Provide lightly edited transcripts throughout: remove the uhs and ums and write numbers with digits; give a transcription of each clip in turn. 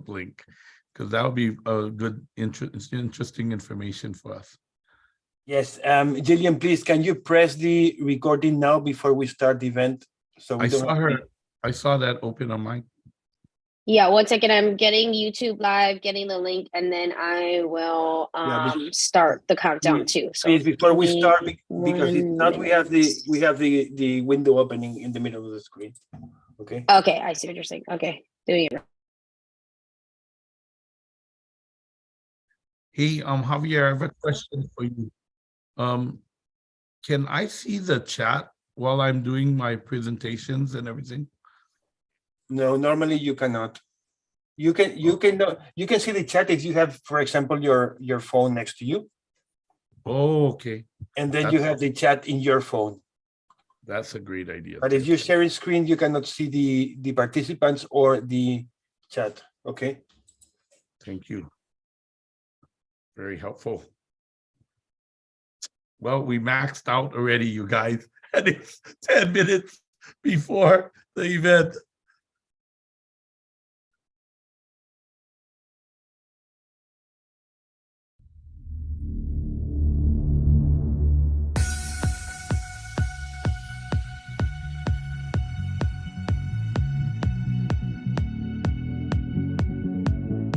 Facebook link, because that would be a good, interesting information for us. Yes, Jillian, please, can you press the recording now before we start the event? So we I don't saw have her. to- I saw that open on mine. Yeah, 1 second. I'm getting YouTube live, getting the link, and then I will start the countdown too. So Please, before we give me start, because if 1 not, we have minute. the window opening in the middle of the screen. Okay. Okay, I see what you're saying. Okay, doing it. Hey, Javier, I have a question for you. Can I see the chat while I'm doing my presentations and everything? No, normally you cannot. You can see the chat if you have, for example, your phone next to you, Oh, okay. and then you have the chat in your phone. That's a great idea. But if you're sharing screen, you cannot see the participants or the chat. Okay. Thank you. Very helpful. Well, we maxed out already, you guys, and it's 10 minutes before the event.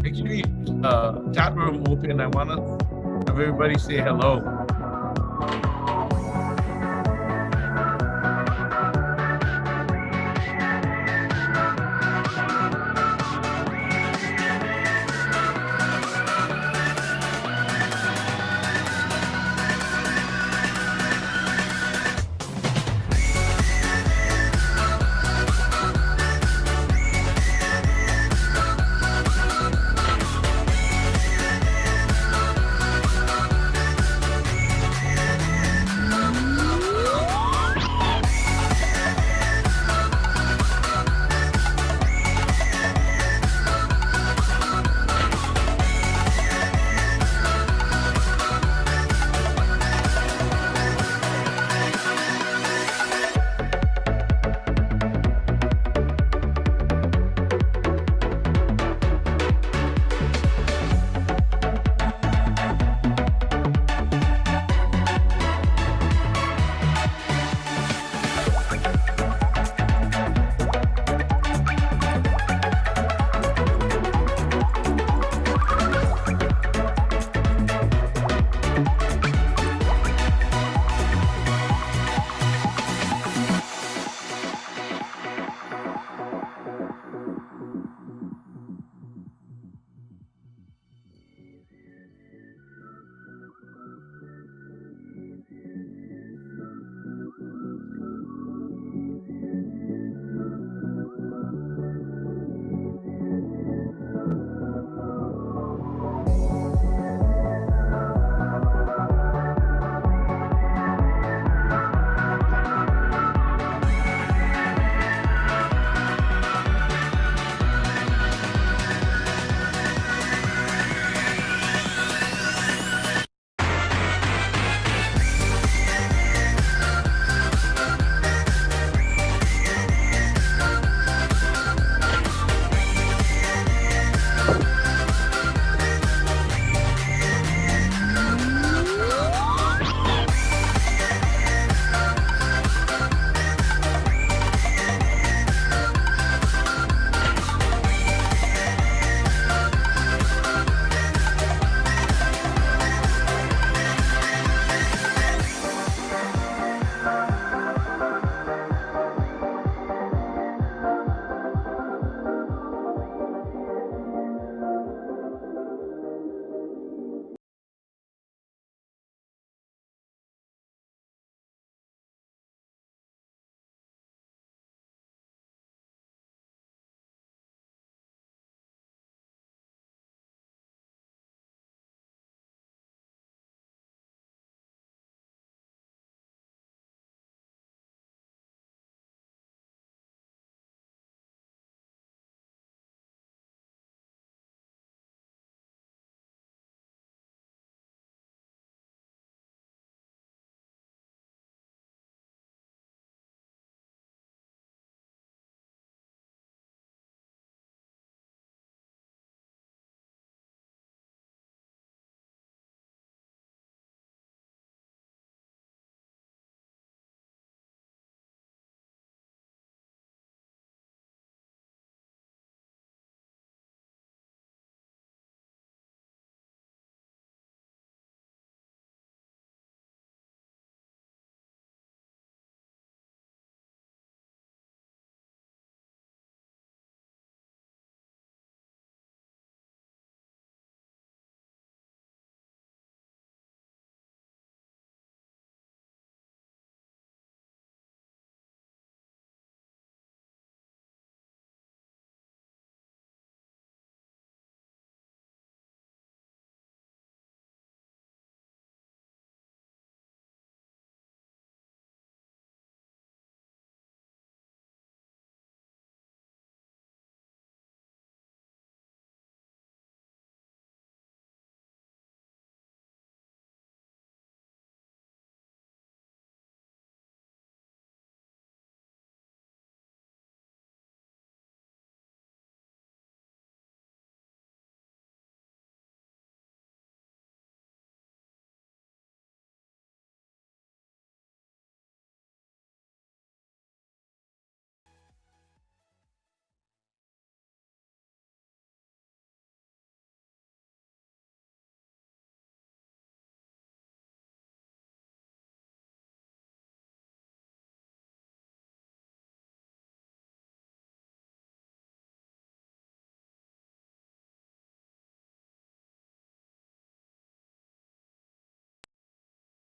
Make sure you chat room open. I want to have everybody say hello.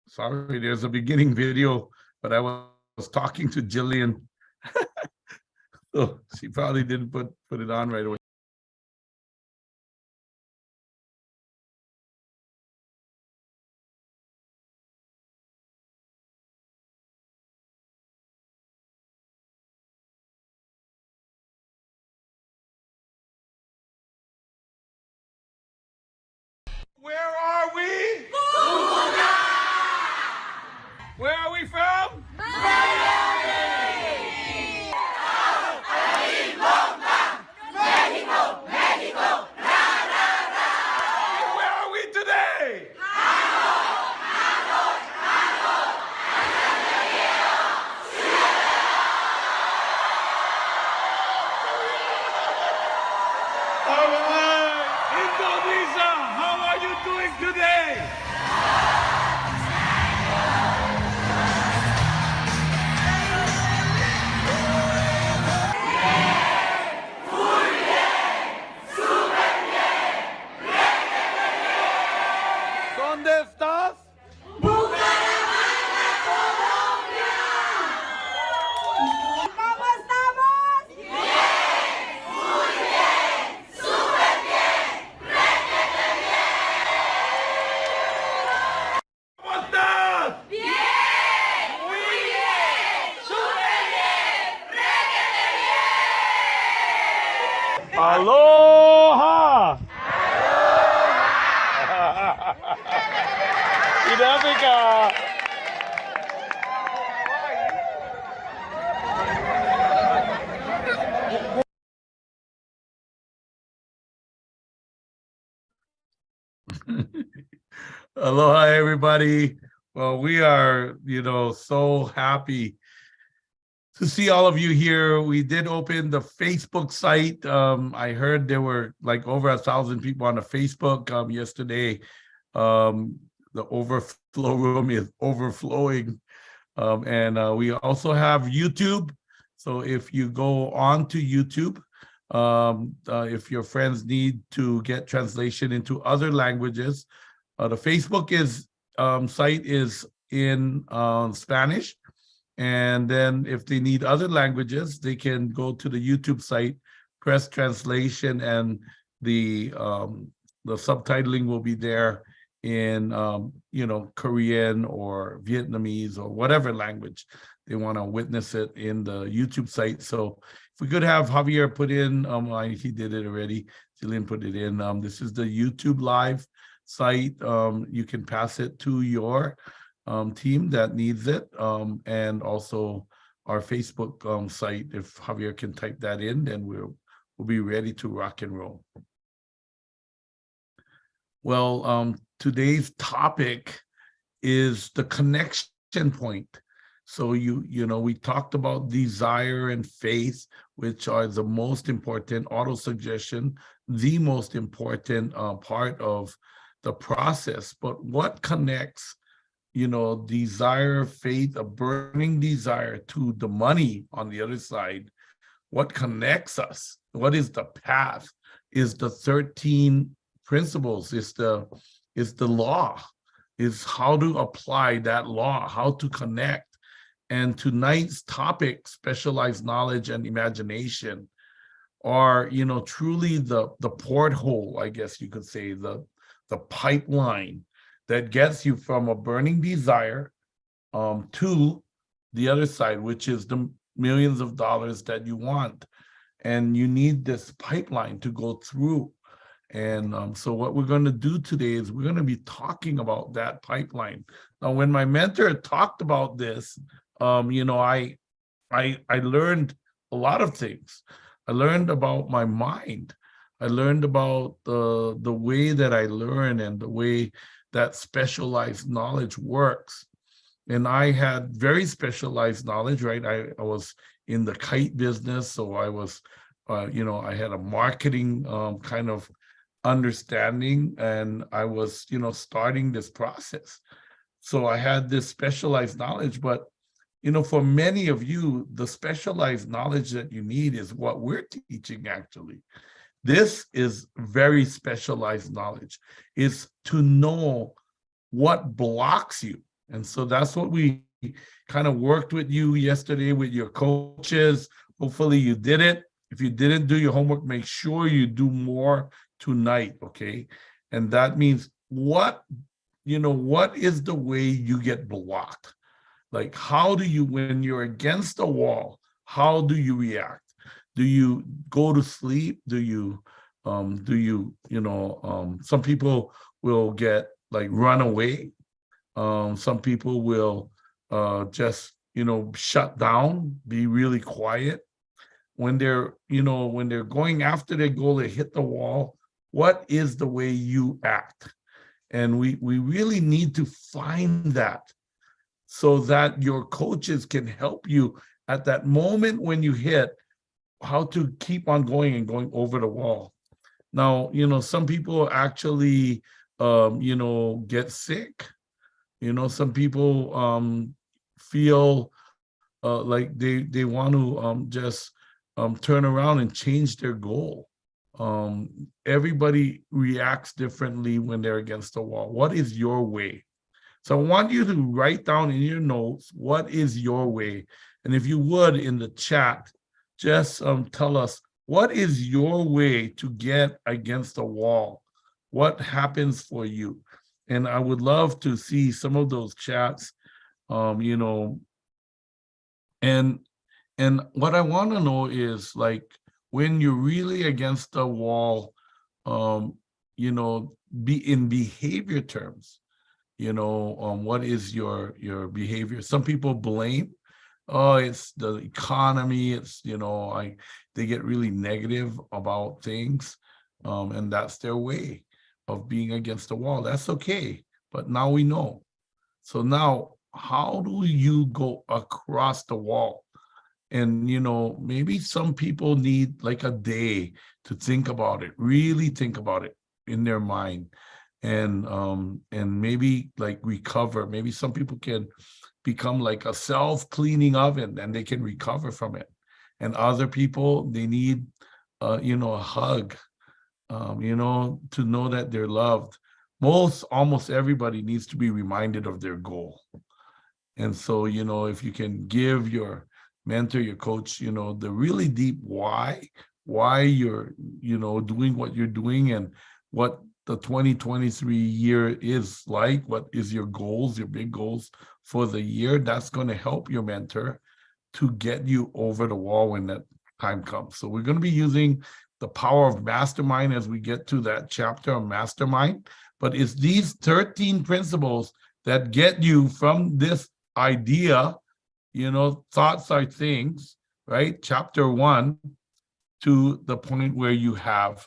Sorry, there's a beginning video, but I was talking to Jillian. So she probably didn't put it on right away. Where are we? Where are we from? Where are we today? All right, Indonesia, how are you doing today? ¿Dónde estás? ¿Cómo estamos? ¿Cómo estás? Aloha! In Africa. Aloha, everybody. Well, we are, so happy to see all of you here. We did open the Facebook site. I heard there were like over 1,000 people on the Facebook yesterday. The overflow room is overflowing. And we also have YouTube. So if you go on to YouTube, if your friends need to get translation into other languages, the Facebook site is in Spanish. And then if they need other languages, they can go to the YouTube site, press translation, and the subtitling will be there in Korean or Vietnamese or whatever language they want to witness it in the YouTube site. So if we could have Javier put in, he did it already. Jillian put it in. This is the YouTube live site. You can pass it to your team that needs it, and also our Facebook site. If Javier can type that in, then we'll be ready to rock and roll. Well, today's topic is the connection point. So we talked about desire and faith, which are the most important, auto-suggestion, the most important part of the process. But what connects desire, faith, a burning desire, to the money on the other side? What connects us? What is the path? Is the 13 principles, is the law, is how to apply that law, how to connect. And tonight's topic, specialized knowledge and imagination, are truly the porthole, I guess you could say, the pipeline that gets you from a burning desire to the other side, which is the millions of dollars that you want. And you need this pipeline to go through. And so what we're going to do today is we're going to be talking about that pipeline. Now, when my mentor talked about this, I learned a lot of things. I learned about my mind. I learned about the way that I learn and the way that specialized knowledge works. And I had very specialized knowledge, right? I was in the kite business, so I was, I had a marketing kind of understanding, and I was, starting this process. So I had this specialized knowledge, but for many of you, the specialized knowledge that you need is what we're teaching, actually. This is very specialized knowledge. It's to know what blocks you. And so that's what we kind of worked with you yesterday with your coaches. Hopefully you did it. If you didn't do your homework, make sure you do more tonight, okay? And that means what is the way you get blocked? Like, how do you, when you're against a wall, how do you react? Do you go to sleep? Some people will get like run away. Some people will just, shut down, be really quiet. When they're going after their goal, they hit the wall. What is the way you act? And we really need to find that so that your coaches can help you at that moment when you hit, how to keep on going and going over the wall. Now, some people actually, get sick. Some people feel like they want to just turn around and change their goal. Everybody reacts differently when they're against the wall. What is your way? So I want you to write down in your notes, what is your way? And if you would, in the chat, just tell us, what is your way to get against the wall? What happens for you? And I would love to see some of those chats, and what I want to know is, like, when you're really against the wall, be in behavior terms, what is your behavior? Some people blame, oh, it's the economy, it's, they get really negative about things, and that's their way of being against the wall. That's okay, but now we know. So now, how do you go across the wall? And, maybe some people need like a day to think about it, really think about it in their mind, and maybe like recover. Maybe some people can become like a self-cleaning oven and they can recover from it. And other people, they need, a hug, to know that they're loved. Almost everybody needs to be reminded of their goal. And so, if you can give your mentor, your coach, the really deep why you're, doing what you're doing, and what the 2023 year is like, what is your goals, your big goals for the year, that's going to help your mentor to get you over the wall when that time comes. So we're going to be using the power of mastermind as we get to that chapter of mastermind. But it's these 13 principles that get you from this idea, thoughts are things, right? Chapter 1 to the point where you have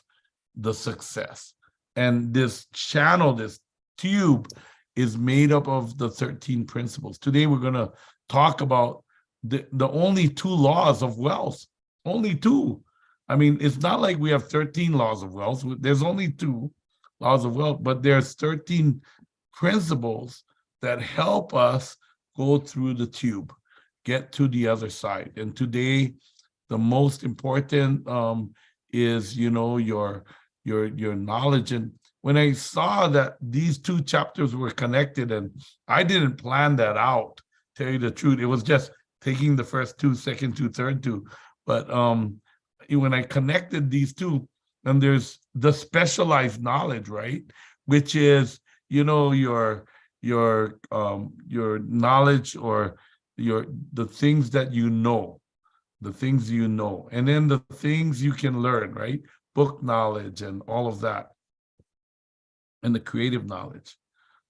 the success. And this channel, this tube, is made up of the 13 principles. Today, we're going to talk about the only 2 laws of wealth. Only 2. I mean, it's not like we have 13 laws of wealth. There's only 2 laws of wealth, but there's 13 principles that help us go through the tube, get to the other side. And today, the most important is, your knowledge. And when I saw that these 2 chapters were connected, and I didn't plan that out, tell you the truth, it was just taking the first 2, second 2, third 2. But when I connected these 2, and there's the specialized knowledge, right, which is, your knowledge, or the things that the things and then the things you can learn, right? Book knowledge and all of that, and the creative knowledge.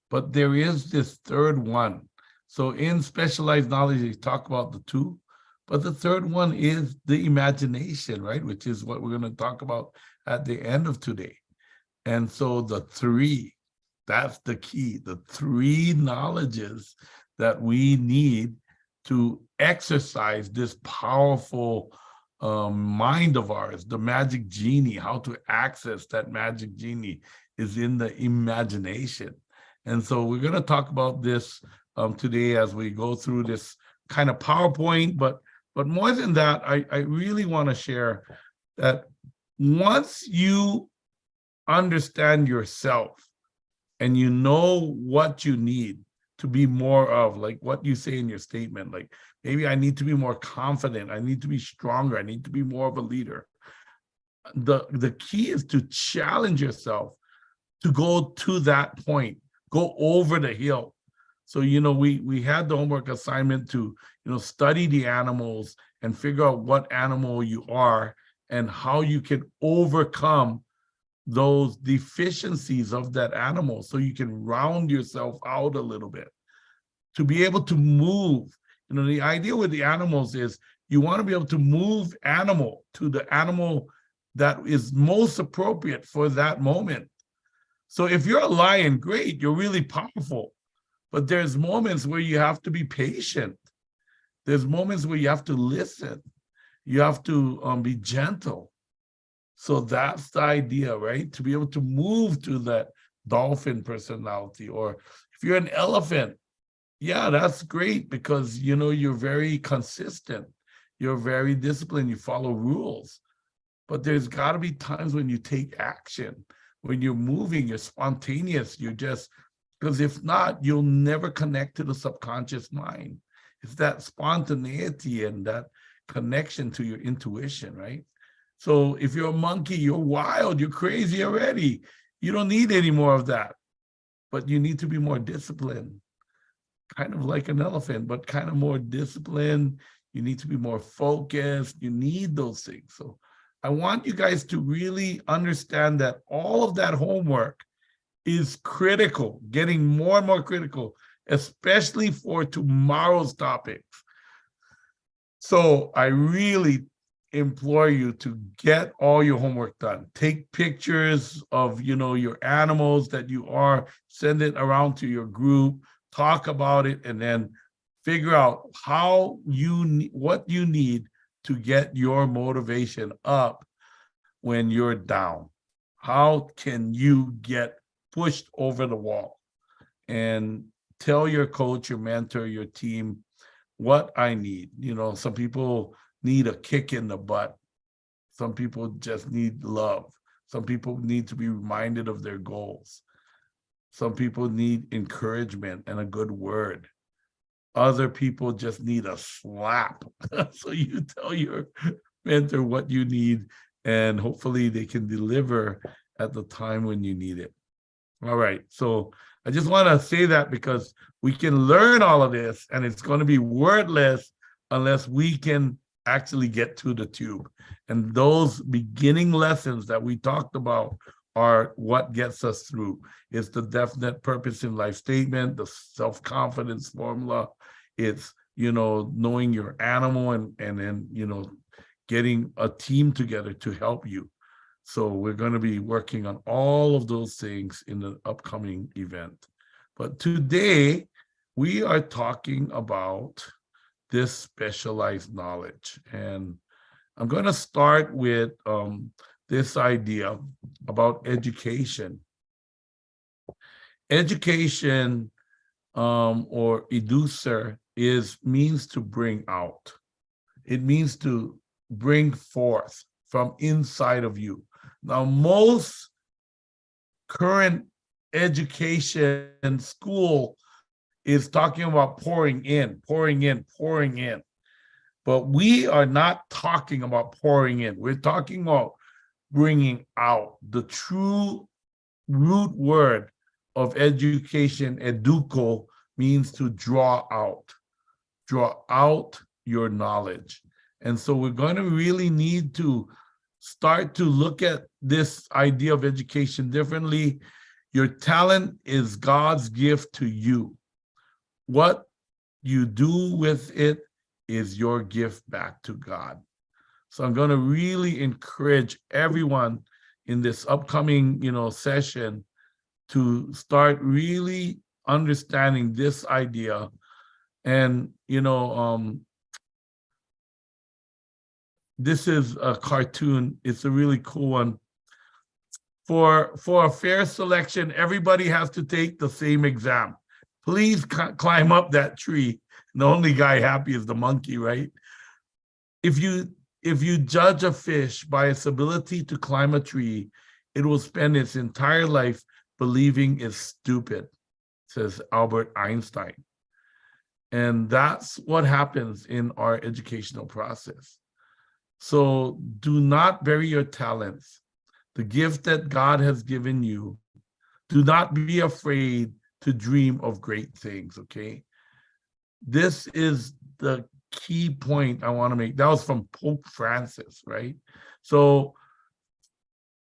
But there is this third one. So in specialized knowledge, they talk about the 2, but the third one is the imagination, right? Which is what we're going to talk about at the end of today. And so the 3, that's the key, the 3 knowledges that we need to exercise this powerful mind of ours, the magic genie. How to access that magic genie is in the imagination. And so we're going to talk about this today as we go through this kind of PowerPoint. But more than that, I really want to share that once you understand yourself and you know what you need, to be more of, like what you say in your statement, like maybe I need to be more confident, I need to be stronger, I need to be more of a leader. The key is to challenge yourself to go to that point, go over the hill. So, we had the homework assignment to, study the animals and figure out what animal you are and how you can overcome those deficiencies of that animal so you can round yourself out a little bit to be able to move. The idea with the animals is you want to be able to move animal to the animal that is most appropriate for that moment. So if you're a lion, great, you're really powerful. But there's moments where you have to be patient. There's moments where you have to listen. You have to be gentle. So that's the idea, right? To be able to move to that dolphin personality. Or if you're an elephant, yeah, that's great because, you're very consistent. You're very disciplined. You follow rules. But there's got to be times when you take action. When you're moving, you're spontaneous. You're just, because if not, you'll never connect to the subconscious mind. It's that spontaneity and that connection to your intuition, right? So if you're a monkey, you're wild, you're crazy already. You don't need any more of that. But you need to be more disciplined, kind of like an elephant, but kind of more disciplined. You need to be more focused. You need those things. So I want you guys to really understand that all of that homework is critical, getting more and more critical, especially for tomorrow's topics. So I really implore you to get all your homework done. Take pictures of, your animals that you are, send it around to your group, talk about it, and then figure out what you need to get your motivation up when you're down. How can you get pushed over the wall? And tell your coach, your mentor, your team, what I need. Some people need a kick in the butt. Some people just need love. Some people need to be reminded of their goals. Some people need encouragement and a good word. Other people just need a slap. So you tell your mentor what you need, and hopefully they can deliver at the time when you need it. All right, so I just want to say that because we can learn all of this and it's going to be wordless unless we can actually get to the tube. And those beginning lessons that we talked about are what gets us through. It's the definite purpose in life statement, the self-confidence formula. It's, knowing your animal and then, getting a team together to help you. So we're going to be working on all of those things in the upcoming event. But today we are talking about this specialized knowledge. And I'm going to start with this idea about education. Education, or educer, means to bring out. It means to bring forth from inside of you. Now, most current education school is talking about pouring in. But we are not talking about pouring in. We're talking about bringing out. The true root word of education, educo, means to draw out your knowledge. And so we're going to really need to start to look at this idea of education differently. Your talent is God's gift to you. What you do with it is your gift back to God. So I'm going to really encourage everyone in this upcoming, session to start really understanding this idea. And, this is a cartoon. It's a really cool one. For a fair selection, everybody has to take the same exam. Please climb up that tree. The only guy happy is the monkey, right? If you judge a fish by its ability to climb a tree, it will spend its entire life believing it's stupid. says Albert Einstein. And that's what happens in our educational process. So do not bury your talents, the gift that God has given you. Do not be afraid to dream of great things, okay? This is the key point I want to make. That was from Pope Francis, right? So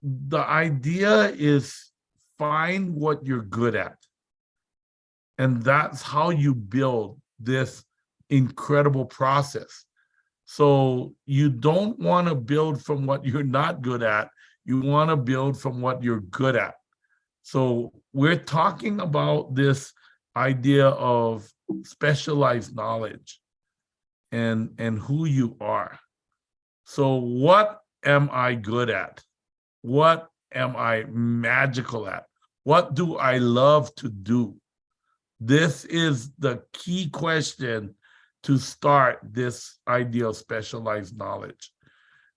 the idea is find what you're good at. And that's how you build this incredible process. So you don't want to build from what you're not good at. You want to build from what you're good at. So we're talking about this idea of specialized knowledge and who you are. So what am I good at? What am I magical at? What do I love to do? This is the key question to start this idea of specialized knowledge,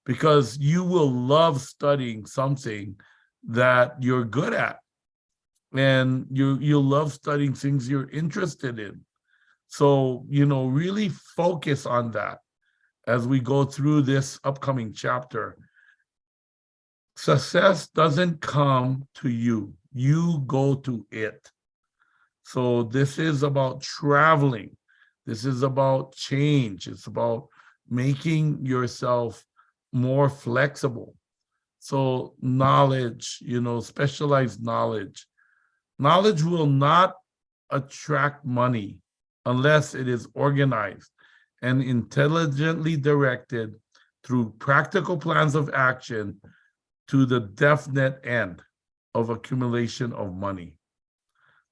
because you will love studying something that you're good at, and you'll love studying things you're interested in. So, really focus on that as we go through this upcoming chapter. Success doesn't come to you, you go to it. So this is about traveling. This is about change. It's about making yourself more flexible. So knowledge, specialized knowledge. Knowledge will not attract money unless it is organized and intelligently directed through practical plans of action to the definite end of accumulation of money.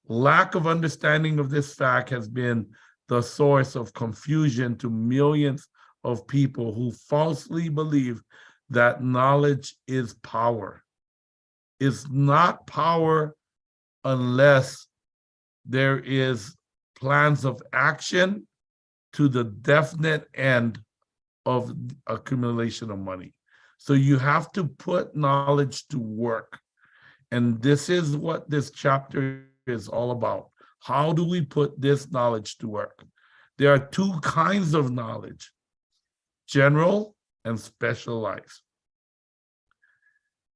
Lack of understanding of this fact has been the source of confusion to millions of people who falsely believe that knowledge is power. It's not power unless there is plans of action to the definite end of accumulation of money. So you have to put knowledge to work. And this is what this chapter is all about. How do we put this knowledge to work? There are two kinds of knowledge: general and specialized.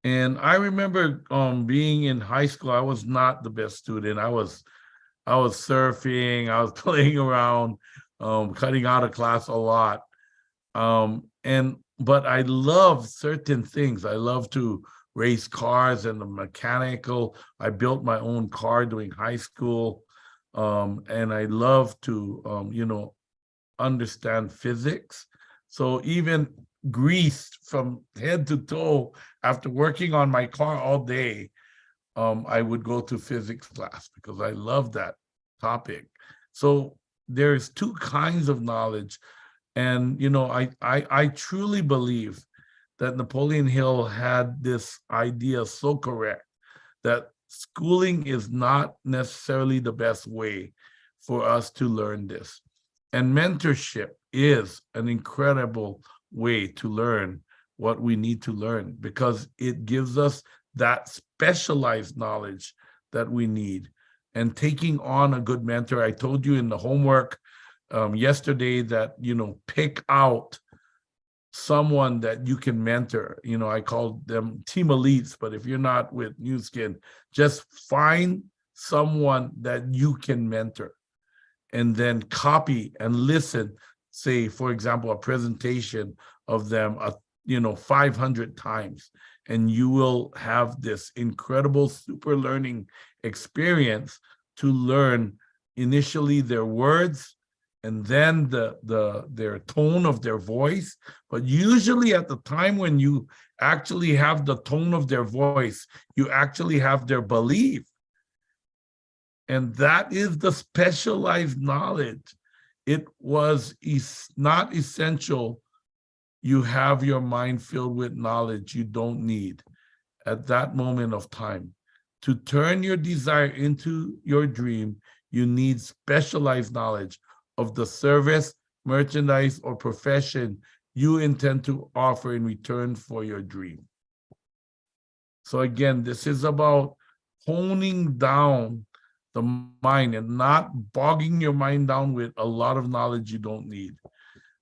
And I remember being in high school. I was not the best student. I was surfing, I was playing around, cutting out of class a lot. But I love certain things. I love to race cars and the mechanical. I built my own car during high school. And I love to, understand physics. So even greased from head to toe after working on my car all day, I would go to physics class because I love that topic. So there's two kinds of knowledge. And, I truly believe that Napoleon Hill had this idea so correct, that schooling is not necessarily the best way for us to learn this. And mentorship is an incredible way to learn what we need to learn, because it gives us that specialized knowledge that we need. And taking on a good mentor, I told you in the homework yesterday that, pick out someone that you can mentor. I call them team elites, but if you're not with New Skin, just find someone that you can mentor and then copy and listen. Say, for example, a presentation of them, 500 times, and you will have this incredible super learning experience to learn initially their words and then their tone of their voice. But usually at the time when you actually have the tone of their voice, you actually have their belief. And that is the specialized knowledge. It was not essential you have your mind filled with knowledge you don't need at that moment of time. To turn your desire into your dream, you need specialized knowledge of the service, merchandise, or profession you intend to offer in return for your dream. So again, this is about honing down the mind and not bogging your mind down with a lot of knowledge you don't need.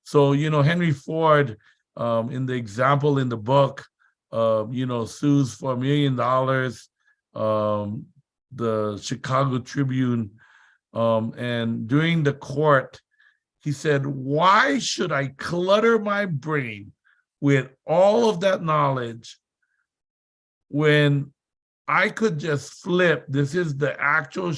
So, Henry Ford, in the example in the book, sues for $1 million, the Chicago Tribune, and during the court, he said, why should I clutter my brain with all of that knowledge when I could just flip? This is the actual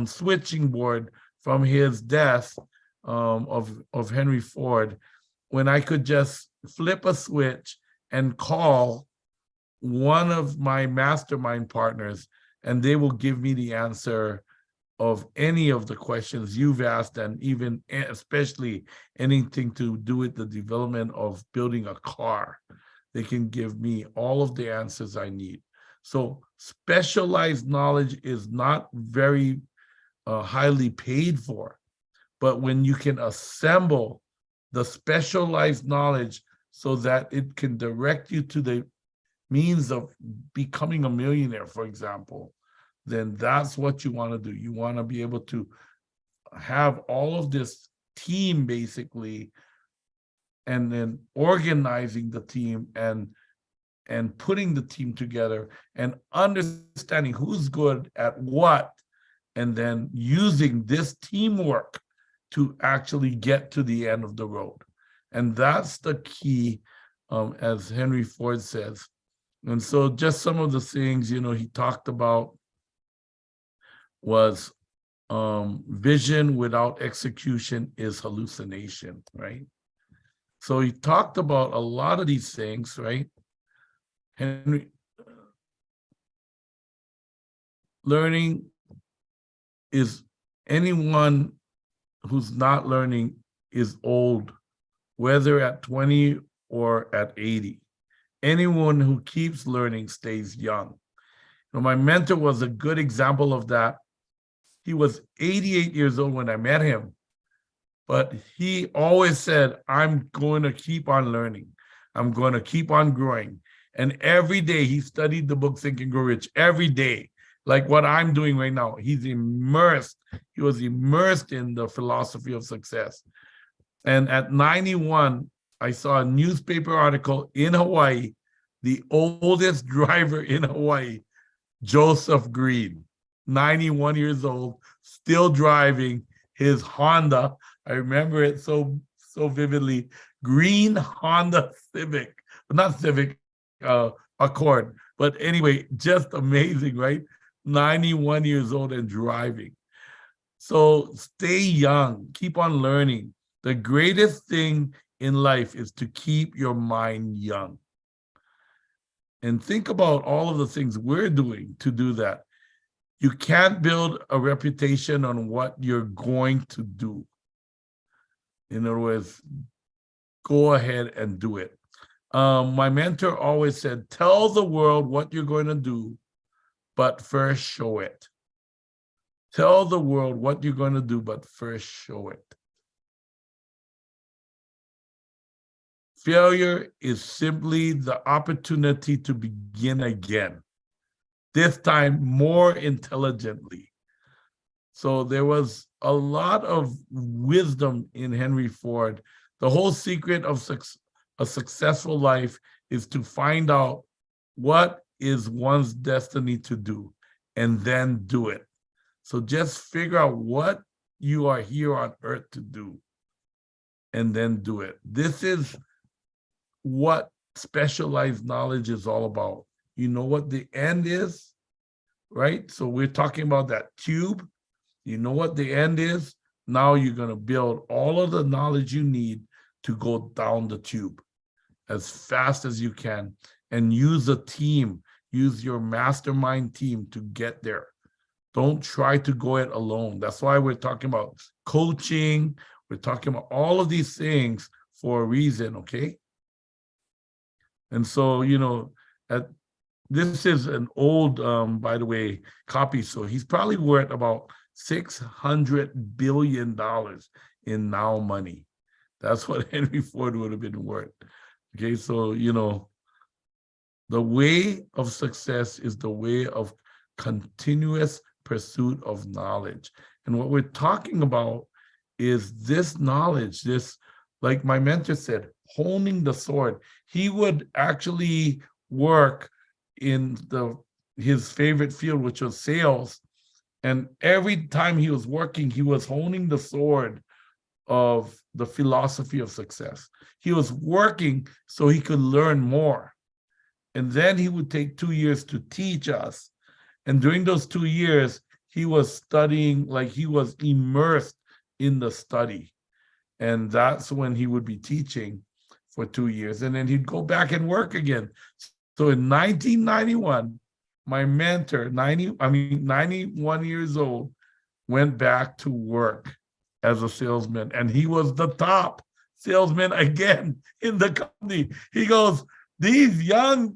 switching board from his death of Henry Ford, when I could just flip a switch and call one of my mastermind partners, and they will give me the answer of any of the questions you've asked, and even especially anything to do with the development of building a car. They can give me all of the answers I need. So specialized knowledge is not very highly paid for, but when you can assemble the specialized knowledge so that it can direct you to the means of becoming a millionaire, for example, then that's what you want to do. You want to be able to have all of this team, basically, and then organizing the team and putting the team together and understanding who's good at what, and then using this teamwork to actually get to the end of the road. And that's the key, as Henry Ford says. And so just some of the things, he talked about was vision without execution is hallucination, right? So he talked about a lot of these things, right? Henry, learning is, anyone who's not learning is old, whether at 20 or at 80. Anyone who keeps learning stays young. My mentor was a good example of that. He was 88 years old when I met him, but he always said, I'm going to keep on learning. I'm going to keep on growing. And every day he studied the book Think and Grow Rich, every day, like what I'm doing right now. He was immersed in the philosophy of success. And at 91, I saw a newspaper article in Hawaii, the oldest driver in Hawaii, Joseph Green, 91 years old, still driving his Honda. I remember it so vividly. Green Honda Civic, not Civic, Accord. But anyway, just amazing, right? 91 years old and driving. So stay young, keep on learning. The greatest thing in life is to keep your mind young. And think about all of the things we're doing to do that. You can't build a reputation on what you're going to do. In other words, go ahead and do it. My mentor always said, tell the world what you're going to do, but first show it. Tell the world what you're going to do, but first show it. Failure is simply the opportunity to begin again, this time more intelligently. So there was a lot of wisdom in Henry Ford. The whole secret of a successful life is to find out what is one's destiny to do and then do it. So just figure out what you are here on earth to do and then do it. This is what specialized knowledge is all about. You know what the end is, right? So we're talking about that tube. You know what the end is. Now you're going to build all of the knowledge you need to go down the tube as fast as you can, and use a team, use your mastermind team to get there. Don't try to go it alone. That's why we're talking about coaching. We're talking about all of these things for a reason, okay? And so, this is an old, by the way, copy. So he's probably worth about $600 billion in now money. That's what Henry Ford would have been worth. Okay, so, the way of success is the way of continuous pursuit of knowledge. And what we're talking about is this knowledge, this, like my mentor said, honing the sword. He would actually work in his favorite field, which was sales. And every time he was working, he was honing the sword of the philosophy of success. He was working so he could learn more. And then he would take 2 years to teach us. And during those 2 years, he was studying, like he was immersed in the study. And that's when he would be teaching for 2 years. And then he'd go back and work again. So in 1991, my mentor, 91 years old, went back to work as a salesman. And he was the top salesman again in the company. He goes, these young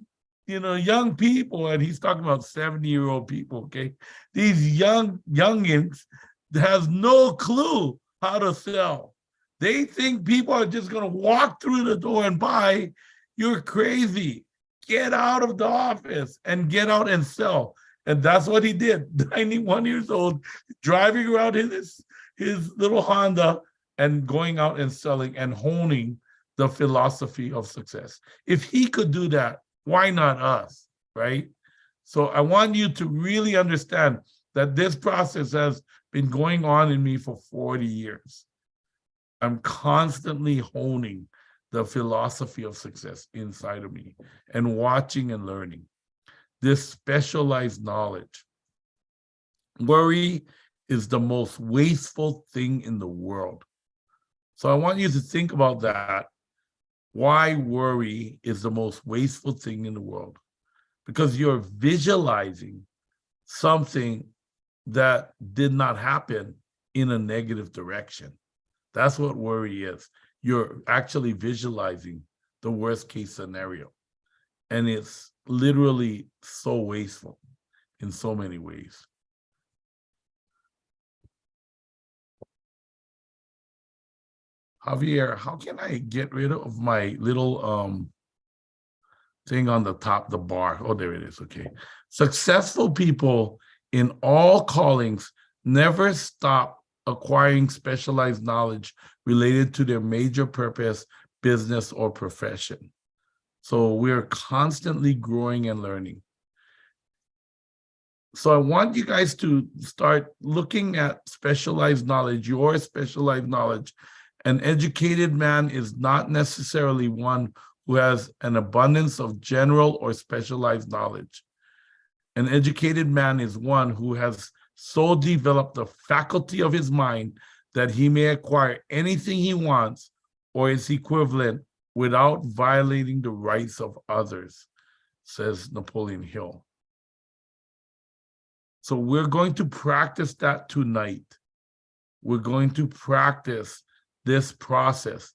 people, and he's talking about 70-year-old people, okay? These youngins has no clue how to sell. They think people are just going to walk through the door and buy. You're crazy. Get out of the office and get out and sell. And that's what he did. 91 years old, driving around his little Honda and going out and selling and honing the philosophy of success. If he could do that, why not us, right? So I want you to really understand that this process has been going on in me for 40 years. I'm constantly honing the philosophy of success inside of me and watching and learning this specialized knowledge. Worry is the most wasteful thing in the world. So I want you to think about that. Why worry is the most wasteful thing in the world? Because you're visualizing something that did not happen in a negative direction. That's what worry is. You're actually visualizing the worst case scenario. And it's literally so wasteful in so many ways. Javier, how can I get rid of my little thing on the top, the bar? Oh, there it is. Okay. Successful people in all callings never stop acquiring specialized knowledge related to their major purpose, business, or profession. So we're constantly growing and learning. So I want you guys to start looking at specialized knowledge, your specialized knowledge. An educated man is not necessarily one who has an abundance of general or specialized knowledge. An educated man is one who has so developed the faculty of his mind that he may acquire anything he wants or its equivalent without violating the rights of others, says Napoleon Hill. So we're going to practice that tonight. We're going to practice this process.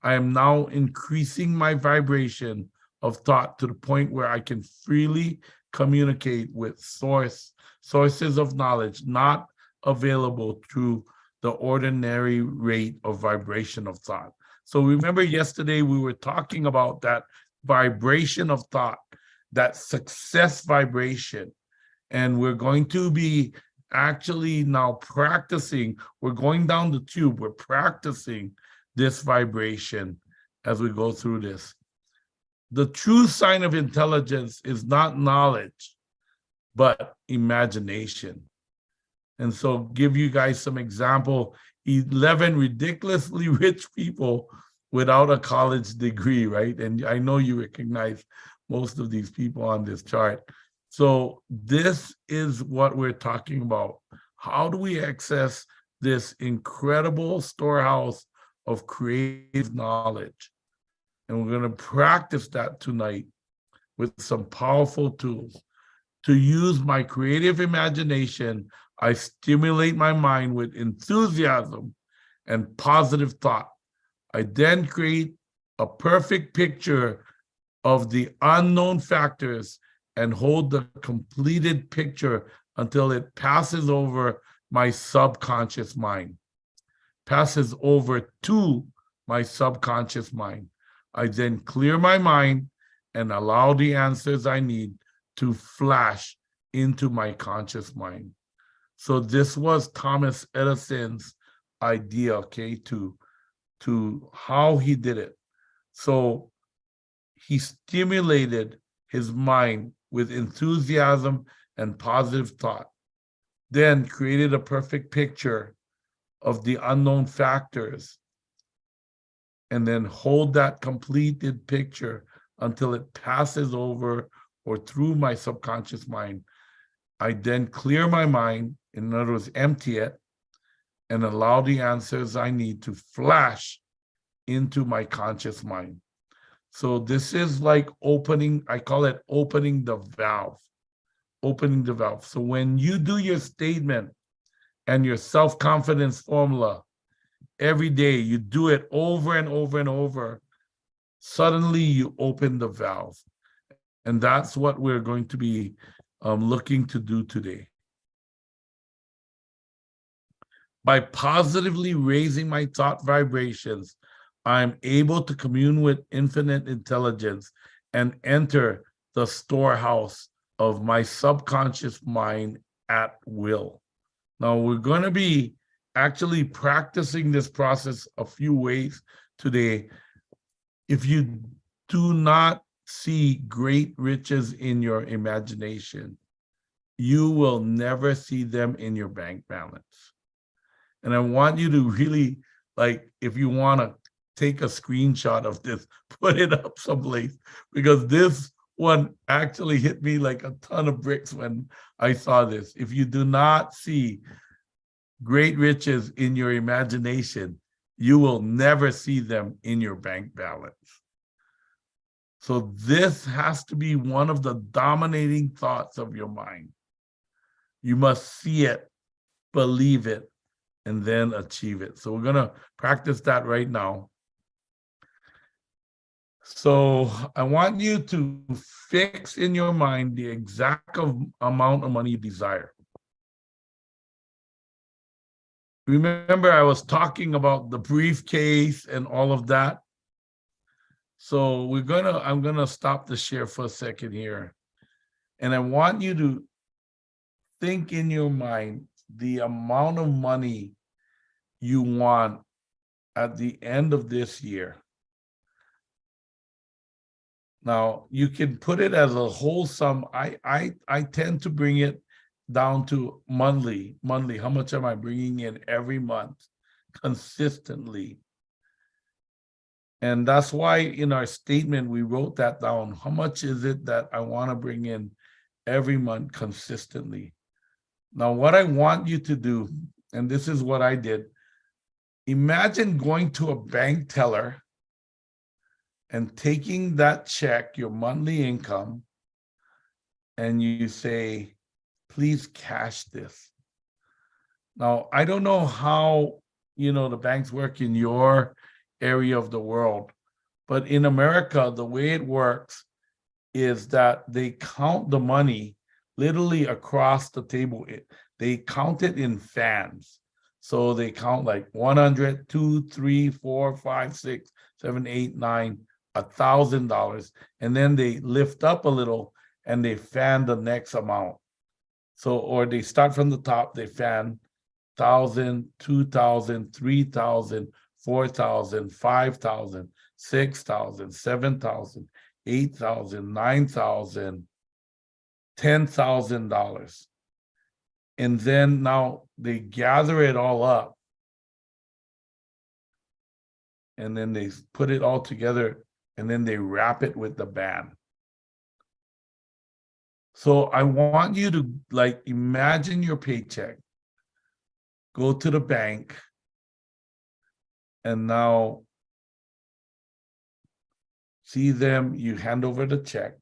I am now increasing my vibration of thought to the point where I can freely communicate with sources of knowledge not available through the ordinary rate of vibration of thought. So remember yesterday we were talking about that vibration of thought, that success vibration. And we're going to be actually now practicing. We're going down the tube. We're practicing this vibration as we go through this. The true sign of intelligence is not knowledge, but imagination. And so give you guys some example. 11 ridiculously rich people without a college degree, right? And I know you recognize most of these people on this chart. So this is what we're talking about. How do we access this incredible storehouse of creative knowledge? And we're going to practice that tonight with some powerful tools. To use my creative imagination, I stimulate my mind with enthusiasm and positive thought. I then create a perfect picture of the unknown factors and hold the completed picture until it passes over my subconscious mind, passes over to my subconscious mind. I then clear my mind and allow the answers I need to flash into my conscious mind. So this was Thomas Edison's idea, okay, to how he did it. So he stimulated his mind with enthusiasm and positive thought, then created a perfect picture of the unknown factors, and then hold that completed picture until it passes over or through my subconscious mind. I then clear my mind, in other words, empty it, and allow the answers I need to flash into my conscious mind. So this is like opening, I call it opening the valve, opening the valve. So when you do your statement and your self-confidence formula every day, you do it over and over and over, suddenly you open the valve. And that's what we're going to be looking to do today. By positively raising my thought vibrations, I'm able to commune with infinite intelligence and enter the storehouse of my subconscious mind at will. Now, we're going to be actually practicing this process a few ways today. If you do not see great riches in your imagination, you will never see them in your bank balance. And I want you to really, like, if you want to take a screenshot of this, put it up someplace, because this one actually hit me like a ton of bricks when I saw this. If you do not see great riches in your imagination, you will never see them in your bank balance. So this has to be one of the dominating thoughts of your mind. You must see it, believe it, and then achieve it. So we're going to practice that right now. So I want you to fix in your mind the exact amount of money you desire. Remember, I was talking about the briefcase and all of that. So I'm gonna stop the share for a second here. And I want you to think in your mind the amount of money you want at the end of this year. Now, you can put it as a whole sum. I tend to bring it down to monthly. How much am I bringing in every month consistently? And that's why in our statement, we wrote that down. How much is it that I want to bring in every month consistently? Now, what I want you to do, and this is what I did, imagine going to a bank teller and taking that check, your monthly income, and you say, please cash this. Now, I don't know how, the banks work in your area of the world, but in America, the way it works is that they count the money literally across the table. They count it in fans. So they count like 100, 2, 3, 4, 5, 6, 7, 8, 9, $1,000, and then they lift up a little and they fan the next amount. So, or they start from the top, they fan 1,000, 2,000, 3,000, 4,000, 5,000, 6,000, 7,000, 8,000, 9,000, $10,000. And then now they gather it all up. And then they put it all together, and then they wrap it with the band. So I want you to imagine your paycheck, go to the bank, and now see them, you hand over the check.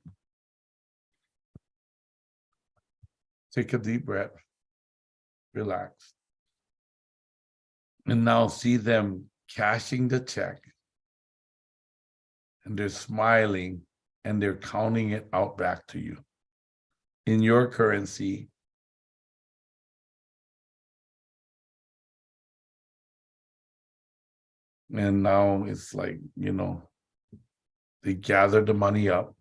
Take a deep breath, relax. And now see them cashing the check. And they're smiling and they're counting it out back to you in your currency. And now it's like, they gather the money up.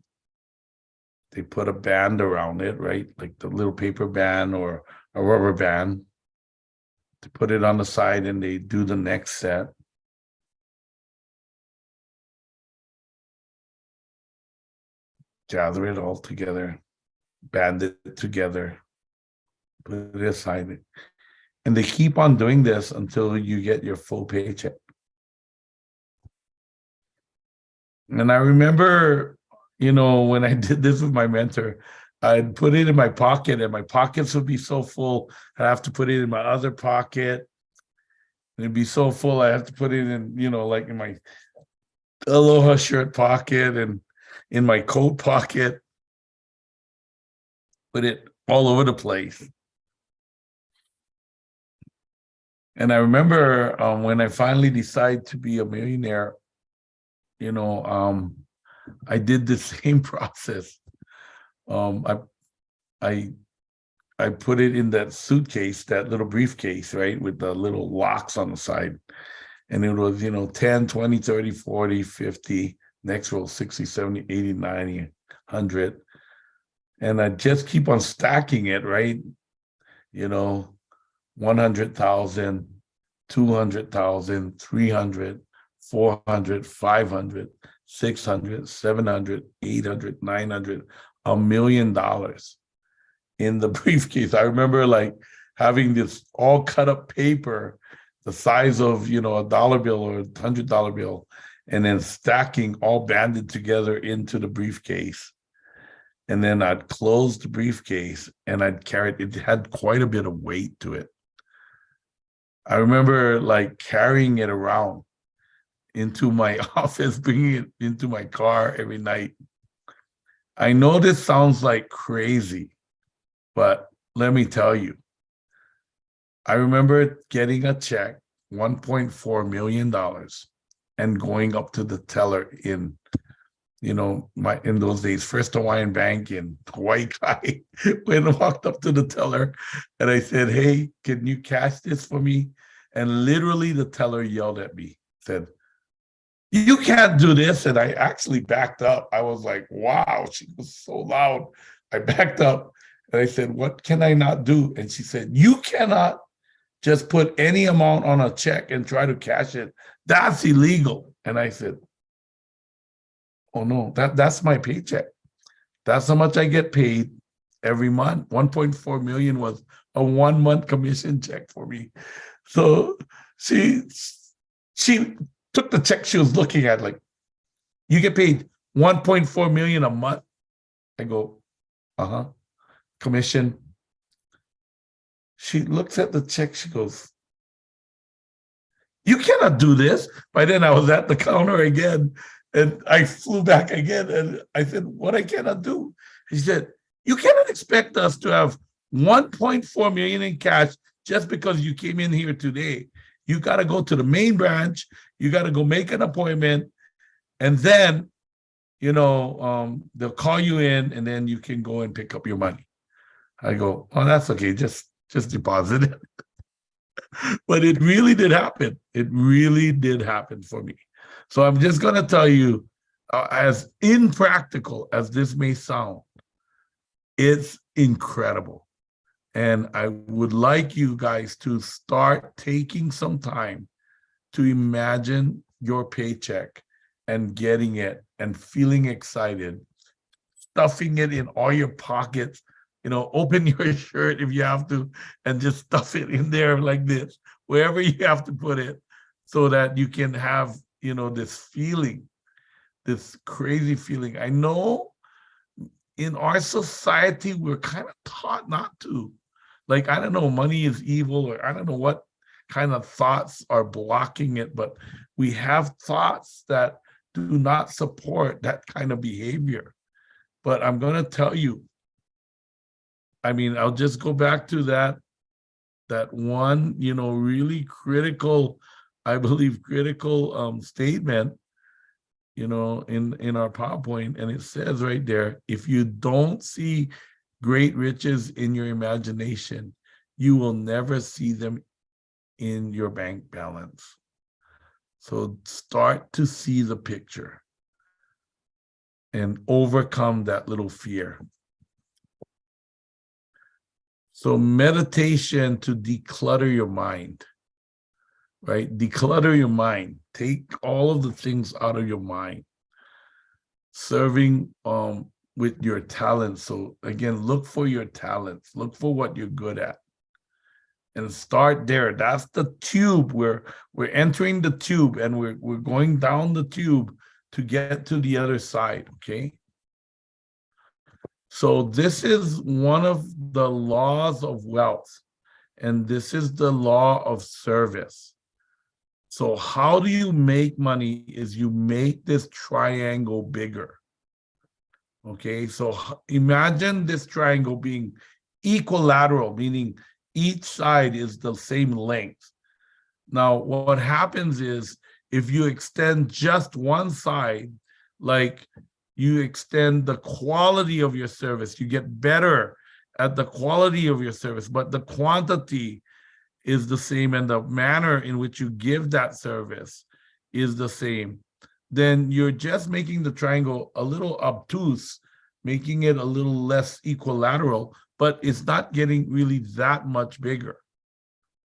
They put a band around it, right? Like the little paper band or a rubber band to put it on the side, and they do the next set. Gather it all together, band it together, put it aside. And they keep on doing this until you get your full paycheck. And I remember, when I did this with my mentor, I'd put it in my pocket, and my pockets would be so full, I'd have to put it in my other pocket. And it'd be so full, I have to put it in, like in my Aloha shirt pocket and in my coat pocket. Put it all over the place. And I remember when I finally decided to be a millionaire, I did the same process. I put it in that suitcase, that little briefcase, right, with the little locks on the side. And it was, 10, 20, 30, 40, 50, next row, 60, 70, 80, 90, 100. And I just keep on stacking it, right? 100,000, 200,000, 300, 400, 500, 600, 700, 800, 900, $1 million in the briefcase. I remember like having this all cut up paper, the size of, a dollar bill or $100 bill, and then stacking all banded together into the briefcase. And then I'd close the briefcase and I'd carry it. It had quite a bit of weight to it. I remember like carrying it around into my office, bringing it into my car every night. I know this sounds like crazy, but let me tell you, I remember getting a check, $1.4 million, and going up to the teller in, in those days, First Hawaiian Bank in Hawaii. When I walked up to the teller and I said, "Hey, can you cash this for me?" And literally the teller yelled at me, said, "You can't do this." And I actually backed up. I was like, wow, she was so loud. I backed up and I said, "What can I not do?" And she said, "You cannot just put any amount on a check and try to cash it. That's illegal." And I said, "Oh no, that's my paycheck. That's how much I get paid every month." 1.4 million was a 1 month commission check for me. So she took the check she was looking at, like, "You get paid 1.4 million a month?" I go, "Uh-huh, commission." She looks at the check, she goes, "You cannot do this." By then I was at the counter again, and I flew back again, and I said, "What I cannot do?" She said, "You cannot expect us to have 1.4 million in cash just because you came in here today. You got to go to the main branch, you got to go make an appointment, and then, they'll call you in, and then you can go and pick up your money." I go, "Oh, that's okay, just deposit it." But it really did happen. It really did happen for me. So I'm just going to tell you, as impractical as this may sound, it's incredible. And I would like you guys to start taking some time to imagine your paycheck and getting it and feeling excited, stuffing it in all your pockets. Open your shirt if you have to, and just stuff it in there like this, wherever you have to put it, so that you can have, this feeling, this crazy feeling. I know in our society, we're kind of taught not to. Like, I don't know, money is evil, or I don't know what kind of thoughts are blocking it, but we have thoughts that do not support that kind of behavior. But I'm going to tell you, I'll just go back to that one, really critical, I believe, critical statement, in our PowerPoint. And it says right there, if you don't see great riches in your imagination, you will never see them in your bank balance. So start to see the picture and overcome that little fear. So meditation to declutter your mind, right? Declutter your mind. Take all of the things out of your mind. Serving with your talents. So again, look for your talents. Look for what you're good at. And start there. That's the tube. We're entering the tube and we're going down the tube to get to the other side, okay? So this is one of the laws of wealth, and this is the law of service. So how do you make money is you make this triangle bigger. Okay, so imagine this triangle being equilateral, meaning each side is the same length. Now, what happens is if you extend just one side, like you extend the quality of your service, you get better at the quality of your service, but the quantity is the same and the manner in which you give that service is the same, then you're just making the triangle a little obtuse, making it a little less equilateral, but it's not getting really that much bigger.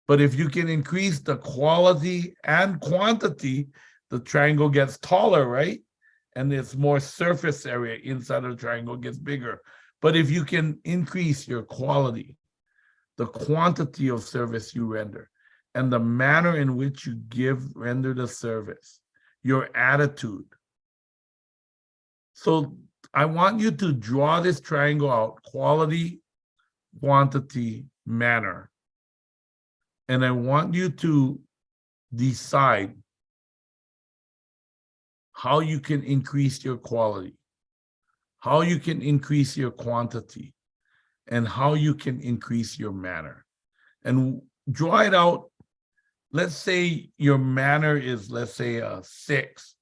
But if you can increase the quality and quantity, the triangle gets taller, right? And it's more surface area inside of the triangle gets bigger. But if you can increase your quality, the quantity of service you render, and the manner in which you render the service, your attitude. So I want you to draw this triangle out, quality, quantity, manner. And I want you to decide how you can increase your quality, how you can increase your quantity, and how you can increase your manner. And draw it out. Let's say your manner is, let's say, a 6.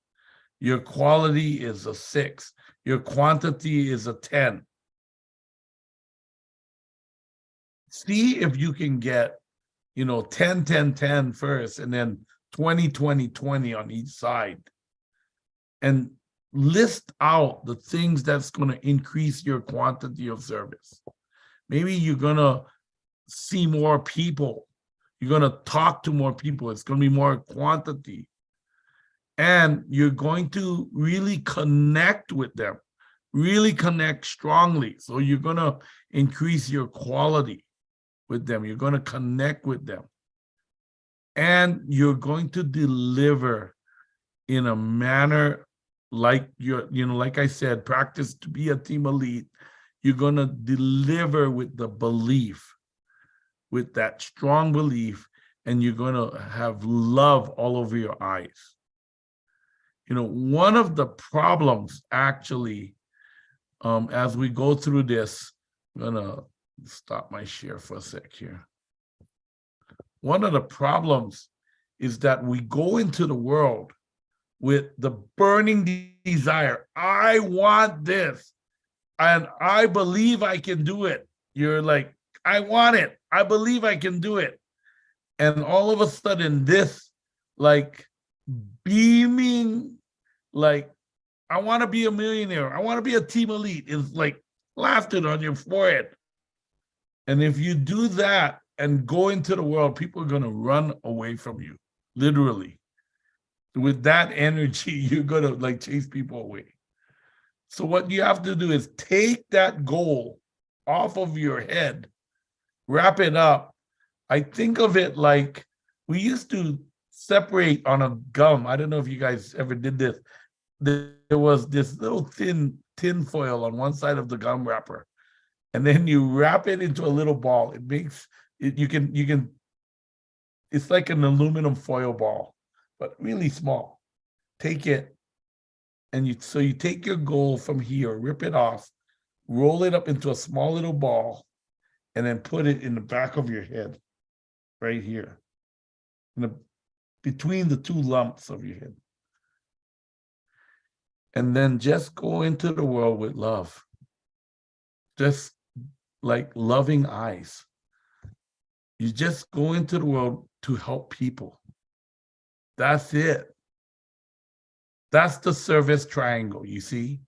Your quality is a 6. Your quantity is a 10. See if you can get, 10, 10, 10 first, and then 20, 20, 20 on each side. And list out the things that's going to increase your quantity of service. Maybe you're going to see more people. You're going to talk to more people. It's going to be more quantity. And you're going to really connect with them, really connect strongly. So you're going to increase your quality with them. You're going to connect with them. And you're going to deliver in a manner like like I said, practice to be a team elite. You're going to deliver with the belief, with that strong belief, and you're going to have love all over your eyes. One of the problems actually, as we go through this, I'm going to stop my share for a sec here. One of the problems is that we go into the world with the burning desire. I want this, and I believe I can do it. You're like, I want it. I believe I can do it. And all of a sudden, this like beaming, like, I want to be a millionaire. I want to be a team elite is like plastered on your forehead. And if you do that and go into the world, people are going to run away from you, literally. With that energy, you're going to like chase people away. So what you have to do is take that goal off of your head, wrap it up. I think of it like we used to separate on a gum. I don't know if you guys ever did this. There was this little thin tin foil on one side of the gum wrapper, and then you wrap it into a little ball. It makes it, you can, it's like an aluminum foil ball, but really small. Take it, and you take your goal from here, rip it off, roll it up into a small little ball, and then put it in the back of your head, right here, between the two lumps of your head. And then just go into the world with love. Just like loving eyes. You just go into the world to help people. That's it. That's the service triangle, you see?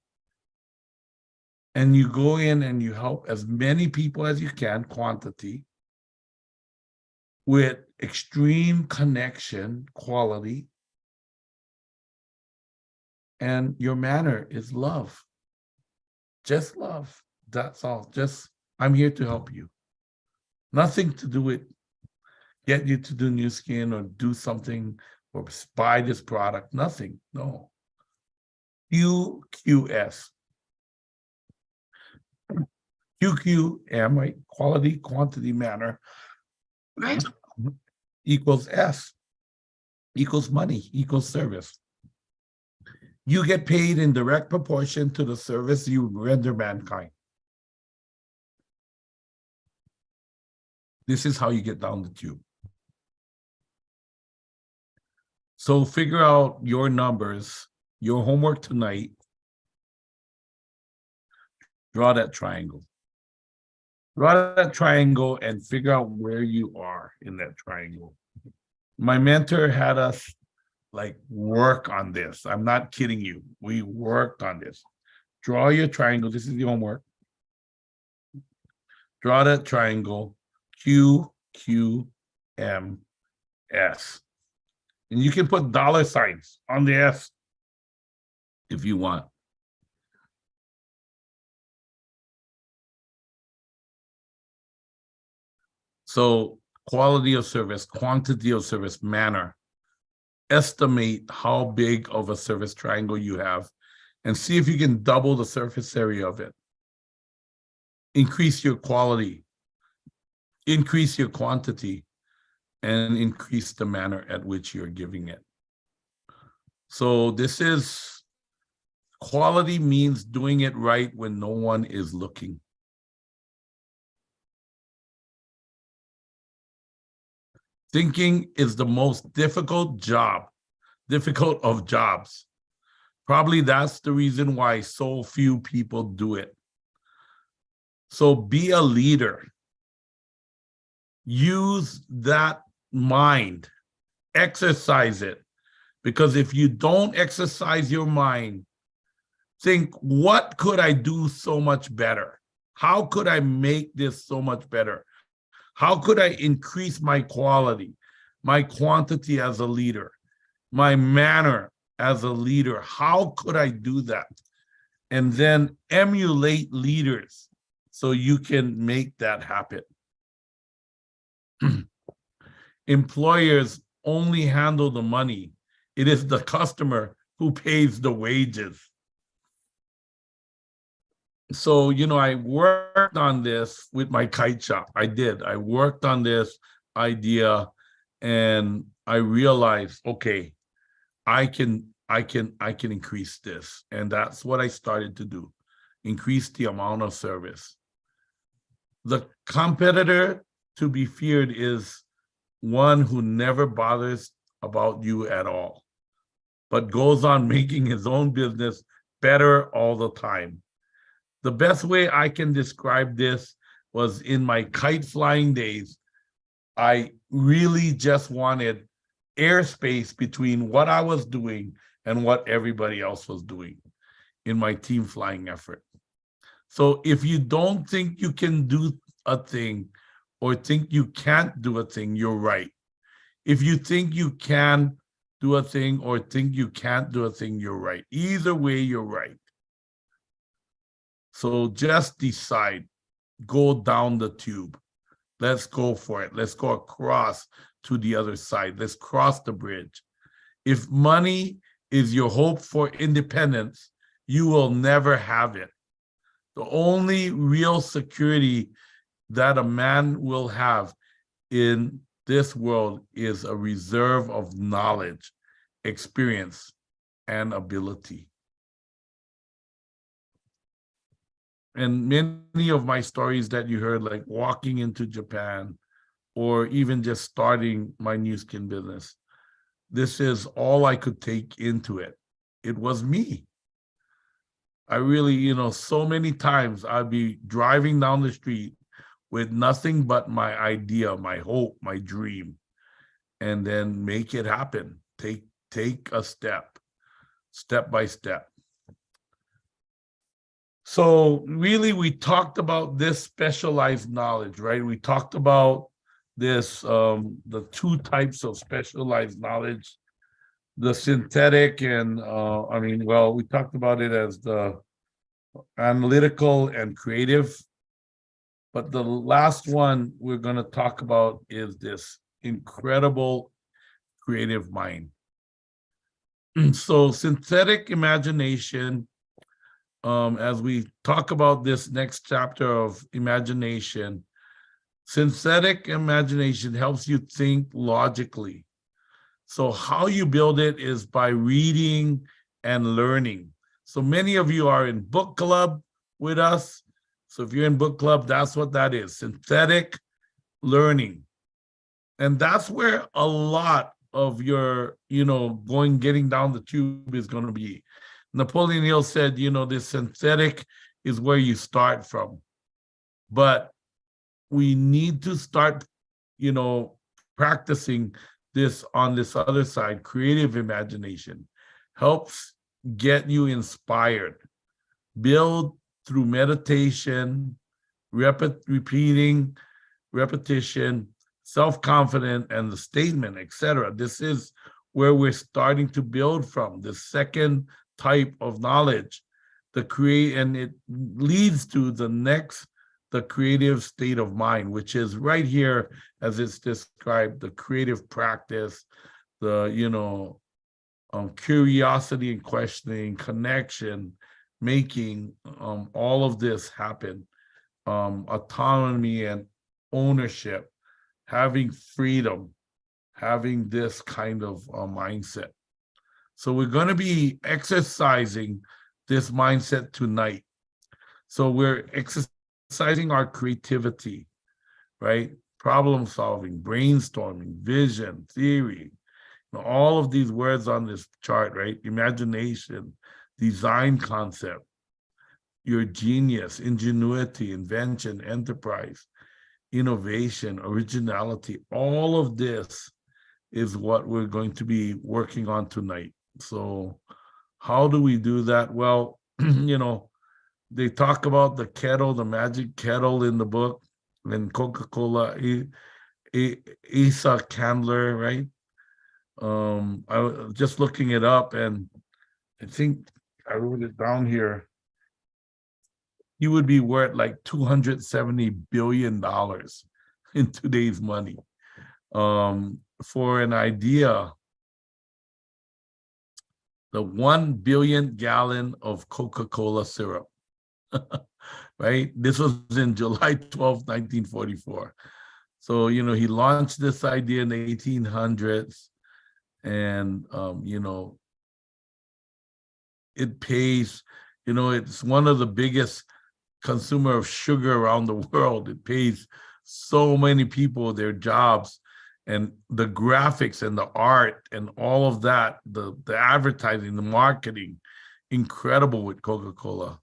and you go in and you help as many people as you can, quantity, with extreme connection, quality, and your manner is love. Just love. That's all. Just, I'm here to help you. Nothing to do with get you to do new skin or do something or buy this product. Nothing. No. QQS. QQM, right? Quality, quantity, manner equals S, equals money, equals service. You get paid in direct proportion to the service you render mankind. This is how you get down the tube. So figure out your numbers, your homework tonight. Draw that triangle. Draw that triangle and figure out where you are in that triangle. My mentor had us like work on this. I'm not kidding you. We worked on this. Draw your triangle. This is the homework. Draw that triangle, Q, Q, M, S. And you can put dollar signs on the S if you want. So quality of service, quantity of service, manner. Estimate how big of a service triangle you have and see if you can double the surface area of it. Increase your quality, increase your quantity, and increase the manner at which you're giving it. So this is, quality means doing it right when no one is looking. Thinking is the most difficult of jobs. Probably that's the reason why so few people do it. So be a leader. Use that mind, exercise it. Because if you don't exercise your mind, think, what could I do so much better? How could I make this so much better? How could I increase my quality, my quantity as a leader, my manner as a leader? How could I do that? And then emulate leaders so you can make that happen. Employers only handle the money. It is the customer who pays the wages. So, you know, I worked on this with my kite shop. I did. I worked on this idea and I realized, okay, I can increase this. And that's what I started to do. Increase the amount of service. The competitor to be feared is one who never bothers about you at all, but goes on making his own business better all the time. The best way I can describe this was in my kite flying days, I really just wanted airspace between what I was doing and what everybody else was doing in my team flying effort. So if you don't think you can do a thing or think you can't do a thing, you're right. If you think you can do a thing or think you can't do a thing, you're right. Either way, you're right. So just decide, go down the tube. Let's go for it. Let's go across to the other side. Let's cross the bridge. If money is your hope for independence, you will never have it. The only real security that a man will have in this world is a reserve of knowledge, experience, and ability. And many of my stories that you heard, like walking into Japan, or even just starting my new skin business, this is all I could take into it. It was me. I really, you know, so many times I'd be driving down the street with nothing but my idea, my hope, my dream, and then make it happen. Take, a step by step. So really, we talked about this specialized knowledge, right? We talked about this, the two types of specialized knowledge, the synthetic and, well, we talked about it as the analytical and creative. But the last one we're going to talk about is this incredible creative mind. So synthetic imagination, as we talk about this next chapter of imagination, synthetic imagination helps you think logically. So how you build it is by reading and learning. So many of you are in book club with us. So if you're in book club, that's what that is, synthetic learning. And that's where a lot of your, getting down the tube is going to be. Napoleon Hill said, this synthetic is where you start from. But we need to start, practicing this on this other side. Creative imagination helps get you inspired. Build through meditation, repeating, repetition, self-confident, and the statement, etc. This is where we're starting to build from, the second type of knowledge, and it leads to the creative state of mind, which is right here as it's described, the creative practice, the curiosity and questioning, connection, making all of this happen, autonomy and ownership, having freedom, having this kind of mindset. So we're going to be exercising this mindset tonight. So we're exercising our creativity, right? Problem solving, brainstorming, vision, theory, all of these words on this chart, right? Imagination, design concept, your genius, ingenuity, invention, enterprise, innovation, originality, all of this is what we're going to be working on tonight. So how do we do that? Well, they talk about the kettle, the magic kettle in the book, and Coca-Cola, Asa Candler, right? I was just looking it up, and I think I wrote it down here. He would be worth like $270 billion in today's money. For an idea, the 1 billion gallon of Coca-Cola syrup, right? This was in July 12, 1944. So, he launched this idea in the 1800s, and, it pays, it's one of the biggest consumer of sugar around the world. It pays so many people their jobs, and the graphics and the art and all of that, the advertising, the marketing, incredible with Coca-Cola.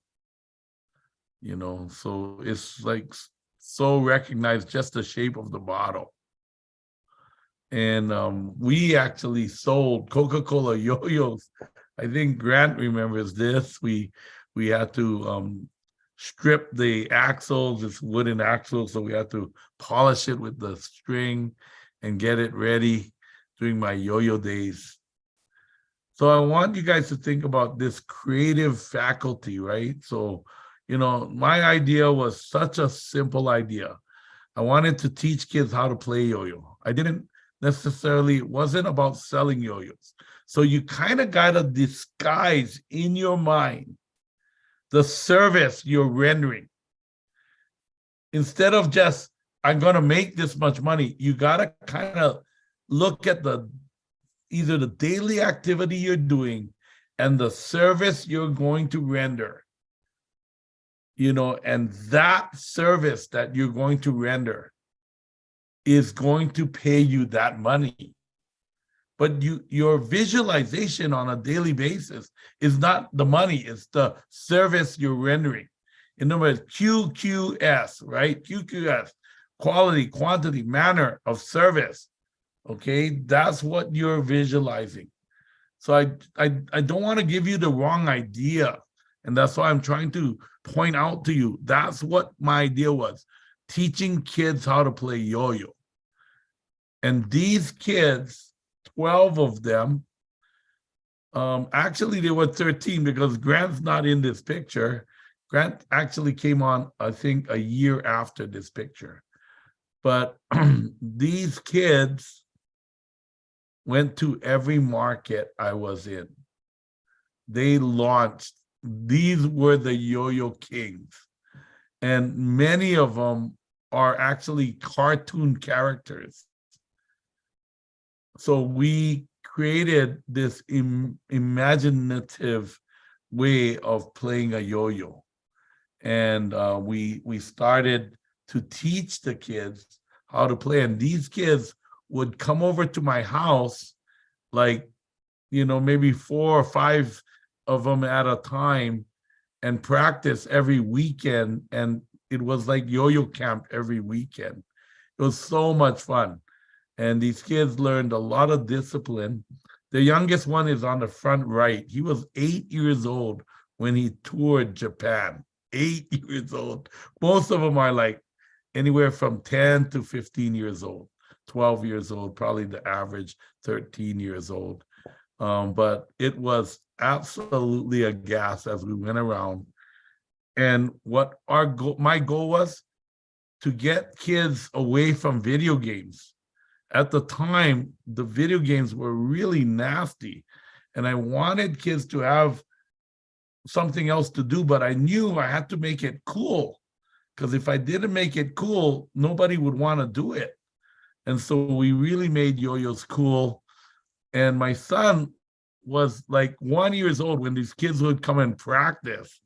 So it's like so recognized, just the shape of the bottle. And we actually sold Coca-Cola yo-yos. I think Grant remembers this. We had to strip the axles. It's wooden axles, so we had to polish it with the string and get it ready during my yo-yo days. So I want you guys to think about this creative faculty, right? So, my idea was such a simple idea. I wanted to teach kids how to play yo-yo. I didn't necessarily, it wasn't about selling yo-yos. So you kind of got to disguise in your mind the service you're rendering. Instead of just, I'm going to make this much money, you got to kind of look at either the daily activity you're doing and the service you're going to render. And that service that you're going to render is going to pay you that money. But your visualization on a daily basis is not the money, it's the service you're rendering. In other words, QQS, right? QQS, quality, quantity, manner of service. Okay, that's what you're visualizing. So I don't want to give you the wrong idea And that's why I'm trying to point out to you, that's what my idea was, teaching kids how to play yo-yo. And these kids, 12 of them, actually they were 13 because Grant's not in this picture. Grant actually came on, I think, a year after this picture. But these kids went to every market I was in. They launched, these were the yo-yo kings. And many of them are actually cartoon characters. So we created this imaginative way of playing a yo-yo. And we started to teach the kids how to play. And these kids would come over to my house, like, you know, maybe 4 or 5 of them at a time, and practice every weekend. And it was like yo-yo camp every weekend. It was so much fun. And these kids learned a lot of discipline. The youngest one is on the front right. He was 8 years old when he toured Japan. 8 years old. Most of them are like anywhere from 10 to 15 years old, 12 years old, probably the average 13 years old. But it was absolutely a gas as we went around. And what my goal was to get kids away from video games. At the time, the video games were really nasty, and I wanted kids to have something else to do, but I knew I had to make it cool, because if I didn't make it cool, nobody would want to do it. And so we really made yo-yos cool. And my son was like 1 year old when these kids would come and practice.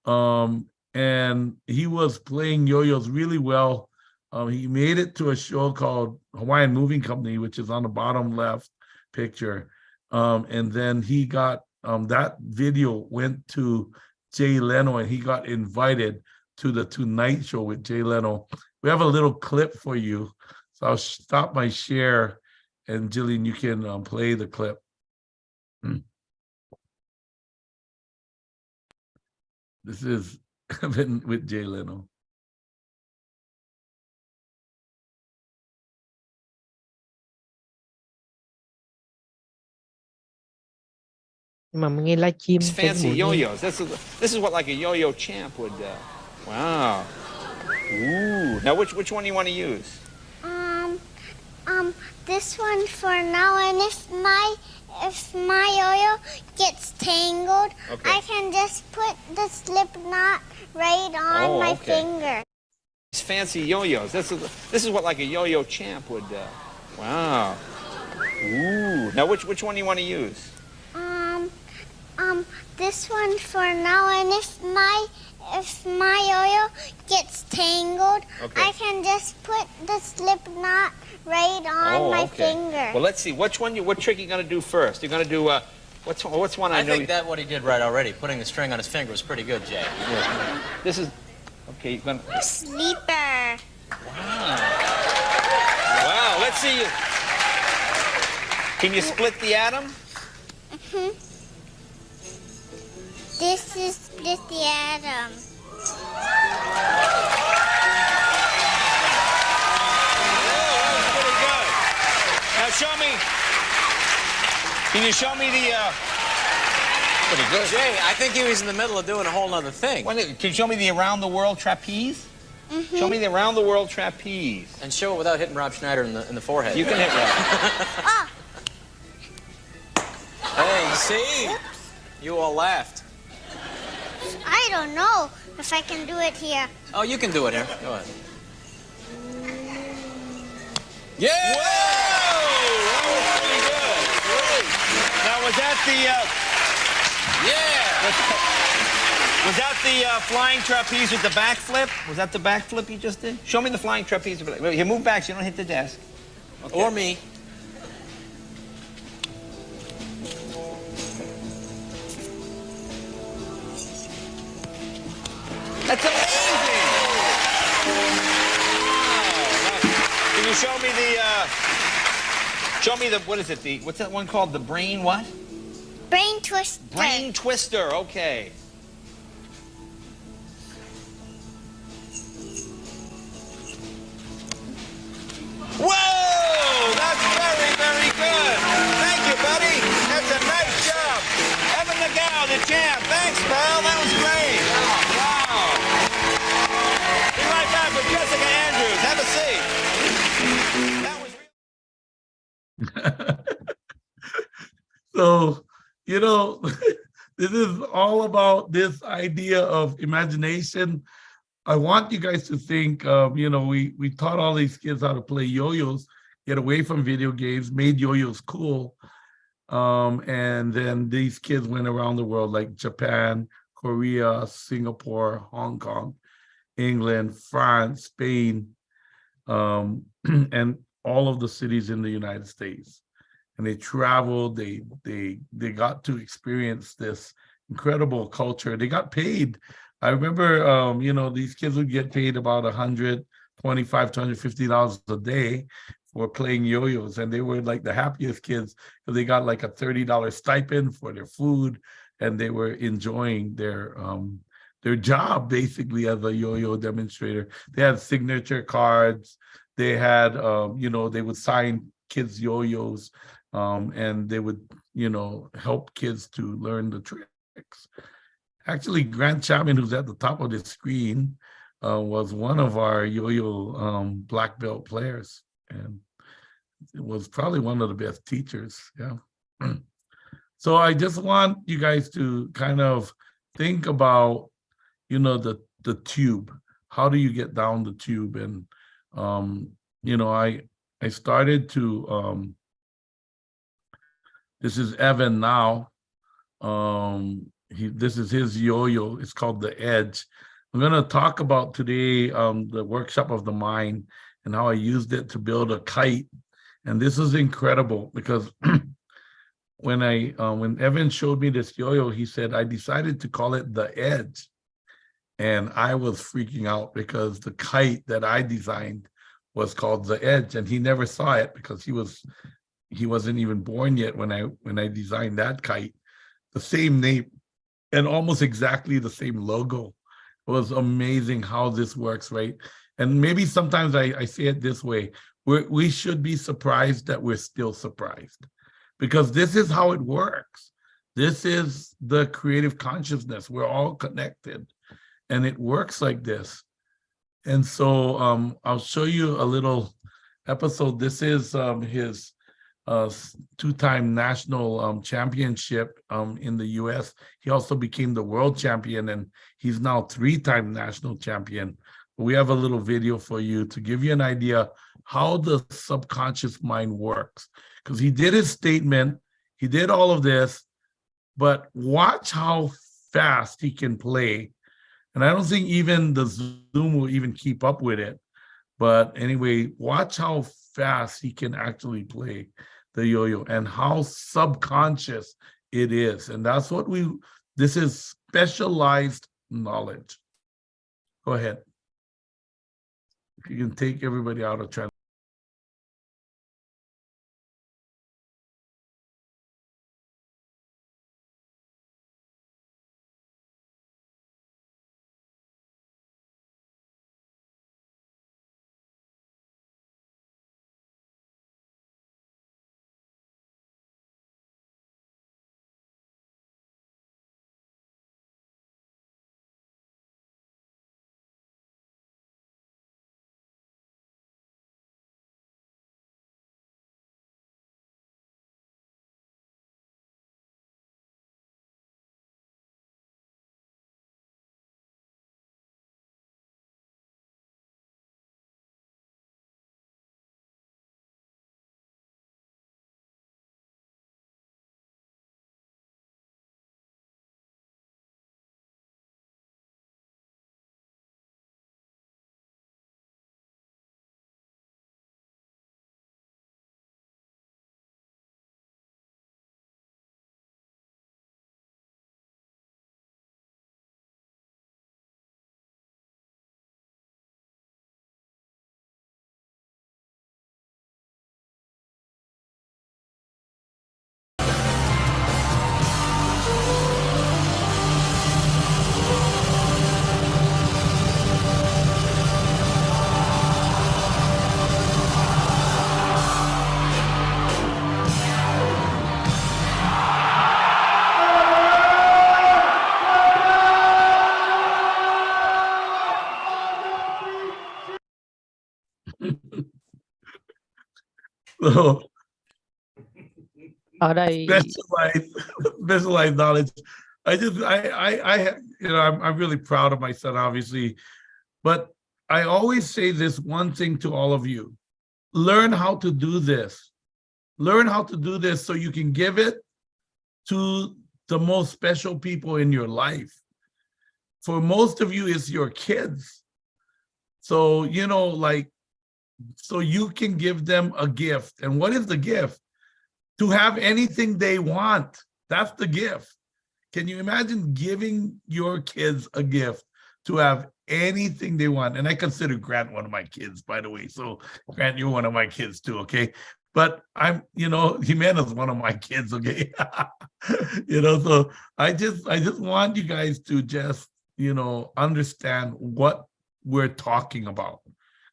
And he was playing yo-yos really well. He made it to a show called Hawaiian Moving Company, which is on the bottom left picture. And then he got, that video went to Jay Leno, and he got invited to the Tonight Show with Jay Leno. We have a little clip for you. So I'll stop my share, and Jillian, you can play the clip. This is Kevin with Jay Leno. These fancy yo-yos. This is what like a yo-yo champ would. Wow. Ooh. Now which one do you want to use? This one for now. And if my yo-yo gets tangled, Okay. I can just put the slip knot right on my finger. These fancy yo-yos. This is what like a yo-yo champ would. Wow. Ooh. Now which one do you want to use? This one for now. And if my yo-yo gets tangled, Okay. I can just put the slip knot right on my finger. Well, let's see. What trick are you gonna do first? You're gonna do what's one I know. I think that what he did right already, putting the string on his finger, was pretty good, Jay. Yeah. This is okay. You're gonna. Sleeper. Wow. Wow. Let's see you. Can you split the atom? This is split the atom. Now show me. Can you show me the? Pretty good. Jay, I think he was in the middle of doing a whole other thing. Can you show me the around the world trapeze? Show me the around the world trapeze. And show it without hitting Rob Schneider in the forehead. You can hit Rob. Hey, see? You all laughed. I don't know if I can do it here. Oh, you can do it here. Go ahead. Yeah! Whoa! That was pretty good. Great. Now was that the? Yeah! Was that the flying trapeze with the backflip? Was that the backflip you just did? Show me the flying trapeze. You move back so you don't hit the desk. Okay. Or me. That's amazing! Wow. Can you show me the, what is it, what's that one called? The brain what? Brain twister. Brain twister, okay. So, this is all about this idea of imagination. I want you guys to think, we taught all these kids how to play yo-yos, get away from video games, made yo-yos cool. And then these kids went around the world, like Japan, Korea, Singapore, Hong Kong, England, France, Spain, and all of the cities in the United States. And they traveled, they got to experience this incredible culture. They got paid. I remember, these kids would get paid about $125 to $150 a day for playing yo-yos, and they were like the happiest kids because they got like a $30 stipend for their food, and they were enjoying their job basically as a yo-yo demonstrator. They had signature cards. They had, they would sign kids' yo-yos, and they would, help kids to learn the tricks. Actually, Grant Chapman, who's at the top of the screen, was one of our yo-yo black belt players, and it was probably one of the best teachers. Yeah. So I just want you guys to kind of think about, the tube. How do you get down the tube? And I started to. This is Evan now. This is his yo-yo. It's called the Edge. I'm going to talk about today the workshop of the mind and how I used it to build a kite. And this is incredible because when Evan showed me this yo-yo, he said, I decided to call it the Edge. And I was freaking out because the kite that I designed was called the Edge, and he never saw it because he wasn't even born yet when I designed that kite. The same name and almost exactly the same logo. It was amazing how this works, right? And maybe sometimes I say it this way: we should be surprised that we're still surprised, because this is how it works. This is the creative consciousness. We're all connected, and it works like this. And so I'll show you a little episode. This is his two-time national championship in the US. He also became the world champion, and he's now three-time national champion. We have a little video for you to give you an idea how the subconscious mind works. Because he did his statement, he did all of this, but watch how fast he can play. And I don't think even the Zoom will even keep up with it. But anyway, watch how fast he can actually play the yo-yo and how subconscious it is. And that's what this is specialized knowledge. Go ahead. If you can take everybody out of translation. So specialized knowledge. I'm really proud of my son, obviously, but I always say this one thing to all of you: learn how to do this. Learn how to do this so you can give it to the most special people in your life. For most of you, it's your kids. So, so you can give them a gift. And what is the gift? To have anything they want. That's the gift. Can you imagine giving your kids a gift to have anything they want? And I consider Grant one of my kids, by the way. So Grant, you're one of my kids too, okay? But Jimena's one of my kids, okay? So I just want you guys to just, understand what we're talking about,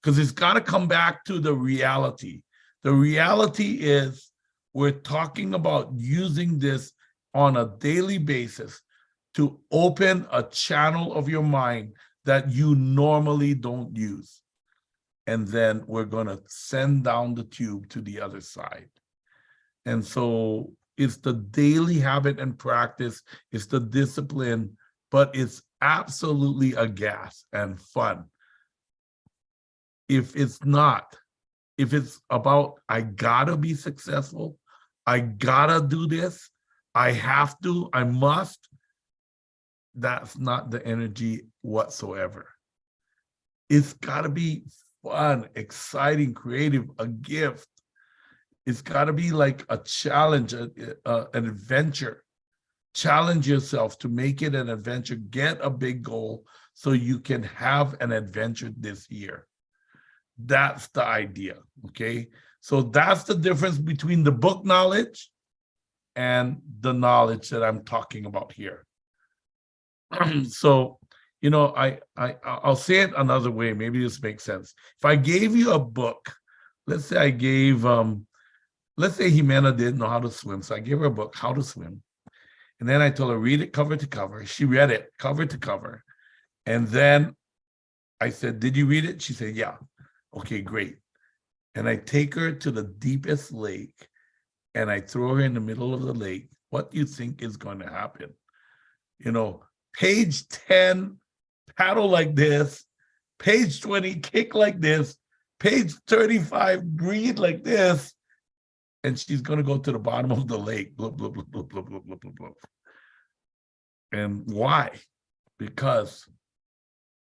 because it's got to come back to the reality. The reality is we're talking about using this on a daily basis to open a channel of your mind that you normally don't use. And then we're going to send down the tube to the other side. And so it's the daily habit and practice, it's the discipline, but it's absolutely a gas and fun. If it's about, I gotta be successful, I gotta do this, I have to, I must, that's not the energy whatsoever. It's gotta be fun, exciting, creative, a gift. It's gotta be like a challenge, an adventure. Challenge yourself to make it an adventure. Get a big goal so you can have an adventure this year. That's the idea, okay? So that's the difference between the book knowledge and the knowledge that I'm talking about here. So, I'll say it another way. Maybe this makes sense. If I gave you a book, let's say I gave, let's say Jimena didn't know how to swim. So I gave her a book, How to Swim. And then I told her, read it cover to cover. She read it cover to cover. And then I said, did you read it? She said, yeah. Okay, great. And I take her to the deepest lake and I throw her in the middle of the lake. What do you think is going to happen? Page 10, paddle like this. Page 20, kick like this. Page 35, breathe like this. And she's going to go to the bottom of the lake. Blah, blah, blah, blah, blah, blah, blah, blah, blah. And why? Because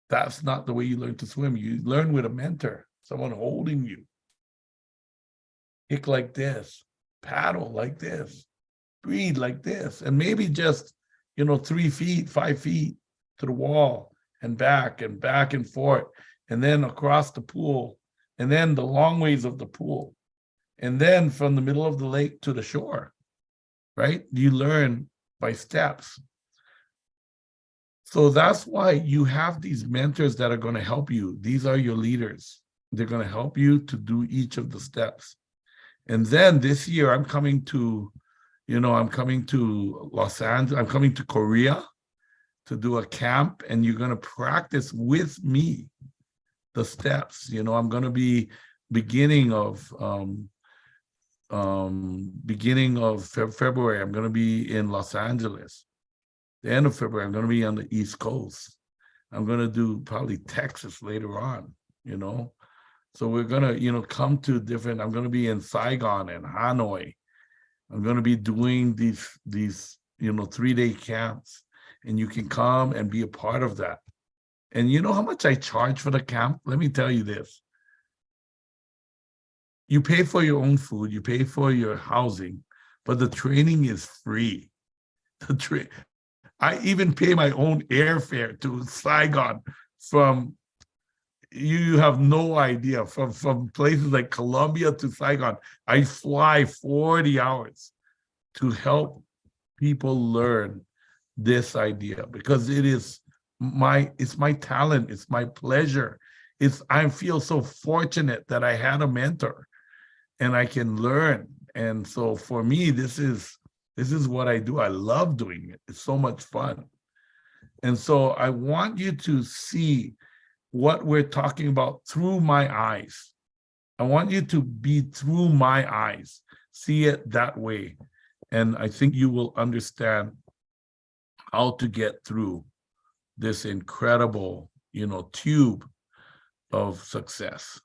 that's not the way you learn to swim. You learn with a mentor, someone holding you. Kick like this, paddle like this, breathe like this, and maybe just, 3 feet, 5 feet to the wall and back and forth, and then across the pool, and then the long ways of the pool. And then from the middle of the lake to the shore, right? You learn by steps. So that's why you have these mentors that are going to help you. These are your leaders. They're going to help you to do each of the steps. And then this year, I'm coming to Los Angeles. I'm coming to Korea to do a camp, and you're going to practice with me the steps. I'm going to be beginning of February, I'm going to be in Los Angeles. The end of February, I'm going to be on the East Coast. I'm going to do probably Texas later on, So we're going to, come to different, I'm going to be in Saigon and Hanoi. I'm going to be doing these 3-day camps, and you can come and be a part of that. And you know how much I charge for the camp? Let me tell you this. You pay for your own food, you pay for your housing, but the training is free. I even pay my own airfare to Saigon from, you have no idea, from places like Colombia to Saigon. I fly 40 hours to help people learn this idea, because it's my talent, it's my pleasure. I feel so fortunate that I had a mentor and I can learn. And so for me, this is what I do. I love doing it. It's so much fun. And so I want you to see what we're talking about through my eyes. I want you to be through my eyes, see it that way. And I think you will understand how to get through this incredible, tube of success.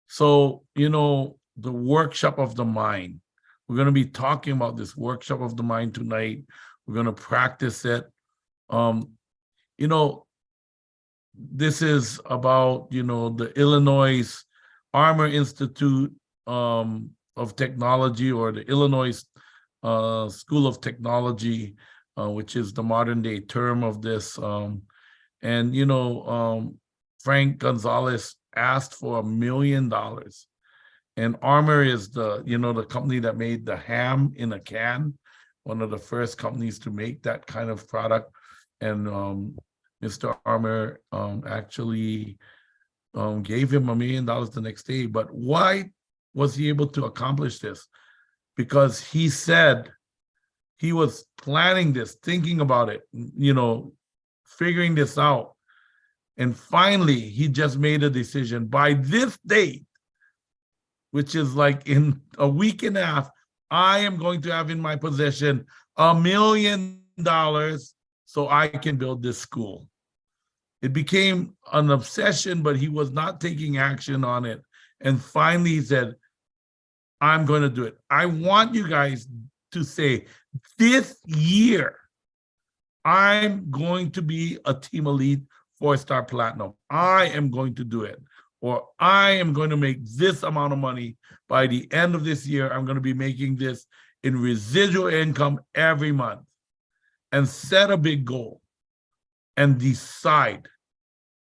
So, the workshop of the mind. We're going to be talking about this workshop of the mind tonight. We're going to practice it. This is about, the Illinois Armour Institute of Technology, or the Illinois School of Technology, which is the modern day term of this. Frank Gonzalez asked for $1 million. And Armour is the company that made the ham in a can, one of the first companies to make that kind of product. And Mr. Armour actually gave him $1 million the next day. But why was he able to accomplish this? Because he said he was planning this, thinking about it, figuring this out. And finally, he just made a decision. By this date, which is like in a week and a half, I am going to have in my possession $1 million so I can build this school. It became an obsession, but he was not taking action on it. And finally he said, I'm going to do it. I want you guys to say, this year, I'm going to be a Team Elite 4-star Platinum. I am going to do it. Or I am going to make this amount of money by the end of this year. I'm going to be making this in residual income every month. And set a big goal and decide.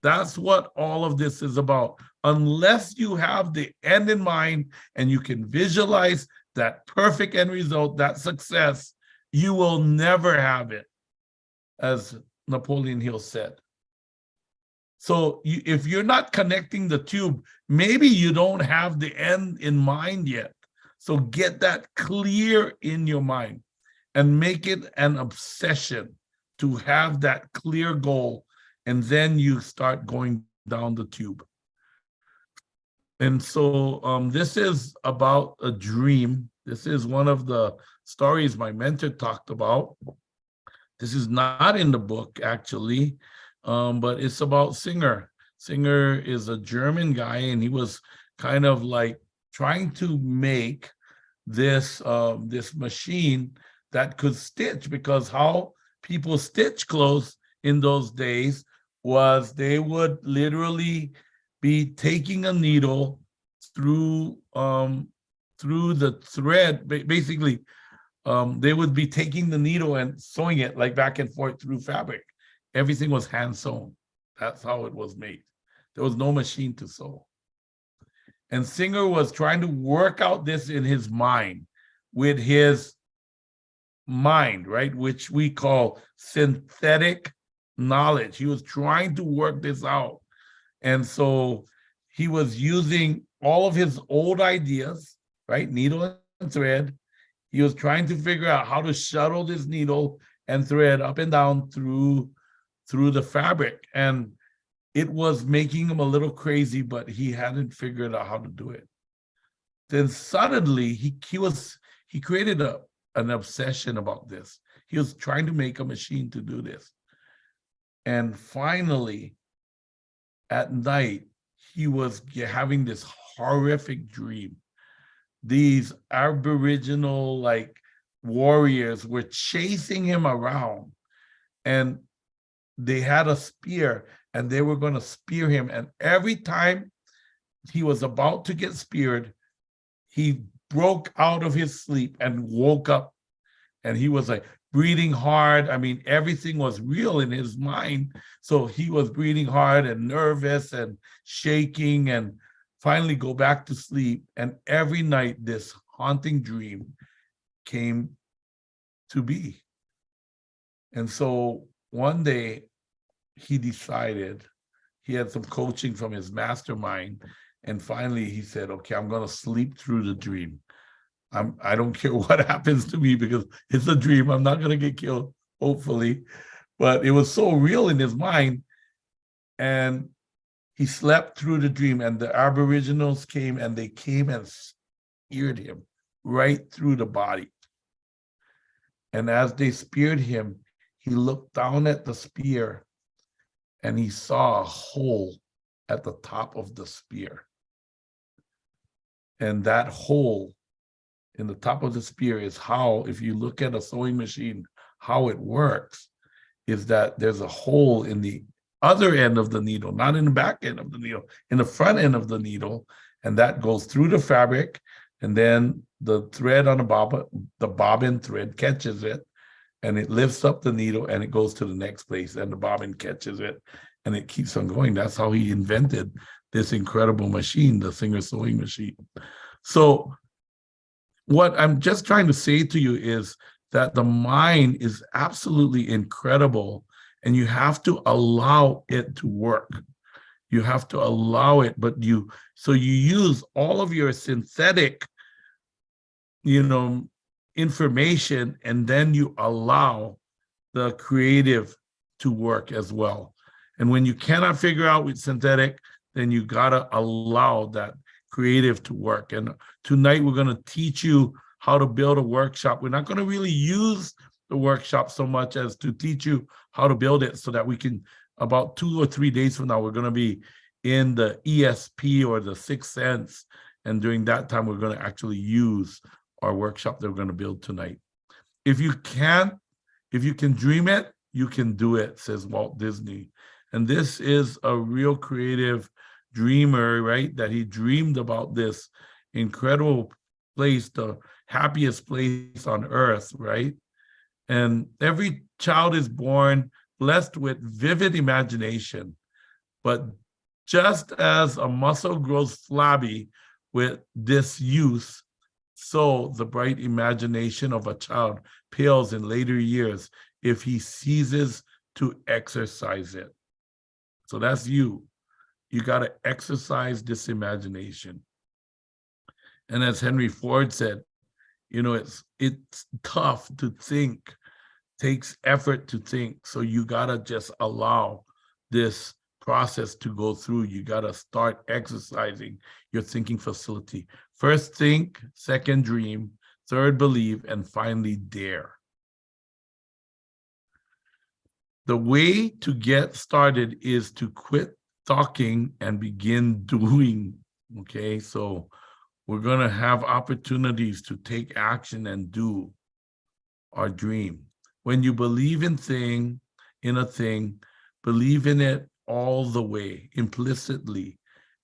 That's what all of this is about. Unless you have the end in mind and you can visualize that perfect end result, that success, you will never have it, as Napoleon Hill said. So if you're not connecting the tube, maybe you don't have the end in mind yet. So get that clear in your mind and make it an obsession to have that clear goal. And then you start going down the tube. And so this is about a dream. This is one of the stories my mentor talked about. This is not in the book, actually, but it's about Singer. Singer is a German guy, and he was kind of like trying to make this machine that could stitch, because how people stitch clothes in those days was they would literally be taking a needle through the thread. Basically, they would be taking the needle and sewing it like back and forth through fabric. Everything was hand sewn. That's how it was made. There was no machine to sew. And Singer was trying to work out this in his mind, with his mind, right? Which we call synthetic knowledge. He was trying to work this out. And so he was using all of his old ideas, right? Needle and thread. He was trying to figure out how to shuttle this needle and thread up and down through the fabric. And it was making him a little crazy, but he hadn't figured out how to do it. Then suddenly he created an obsession about this. He was trying to make a machine to do this. And finally, at night, he was having this horrific dream. These Aboriginal warriors were chasing him around, and they had a spear, and they were going to spear him. And every time he was about to get speared, he broke out of his sleep and woke up, and he was breathing hard. I mean, everything was real in his mind. So he was breathing hard and nervous and shaking, and finally go back to sleep. And every night this haunting dream came to be. And so one day he decided, he had some coaching from his mastermind, and finally he said, okay, I'm going to sleep through the dream. I don't care what happens to me, because it's a dream. I'm not going to get killed, hopefully. But it was so real in his mind. And he slept through the dream, and the Aboriginals came, and they came and speared him right through the body. And as they speared him, he looked down at the spear and he saw a hole at the top of the spear. And that hole in the top of the spear is how, if you look at a sewing machine, how it works is that there's a hole in the other end of the needle, not in the back end of the needle, in the front end of the needle, and that goes through the fabric, and then the thread on the bobbin thread catches it, and it lifts up the needle and it goes to the next place, and the bobbin catches it, and it keeps on going. That's how he invented this incredible machine, the Singer sewing machine. So what I'm just trying to say to you is that the mind is absolutely incredible, and you have to allow it to work. You have to allow it, but you use all of your synthetic, information, and then you allow the creative to work as well. And when you cannot figure out with synthetic, then you gotta allow that creative to work. And tonight we're gonna teach you how to build a workshop. We're not gonna really use the workshop so much as to teach you how to build it, so that we can, about 2 or 3 days from now, we're gonna be in the ESP or the Sixth Sense. And during that time, we're gonna actually use our workshop that we're gonna build tonight. If you can dream it, you can do it, says Walt Disney. And this is a real creative dreamer, right? That he dreamed about this incredible place, the happiest place on earth, right? And every child is born blessed with vivid imagination. But just as a muscle grows flabby with disuse, so the bright imagination of a child pales in later years if he ceases to exercise it. So that's you. You got to exercise this imagination. And as Henry Ford said, it's tough to think, takes effort to think. So you got to just allow this process to go through. You got to start exercising your thinking facility. First think, second dream, third believe, and finally dare. The way to get started is to quit talking and begin doing. Okay, so we're going to have opportunities to take action and do our dream. When you believe in a thing, believe in it all the way, implicitly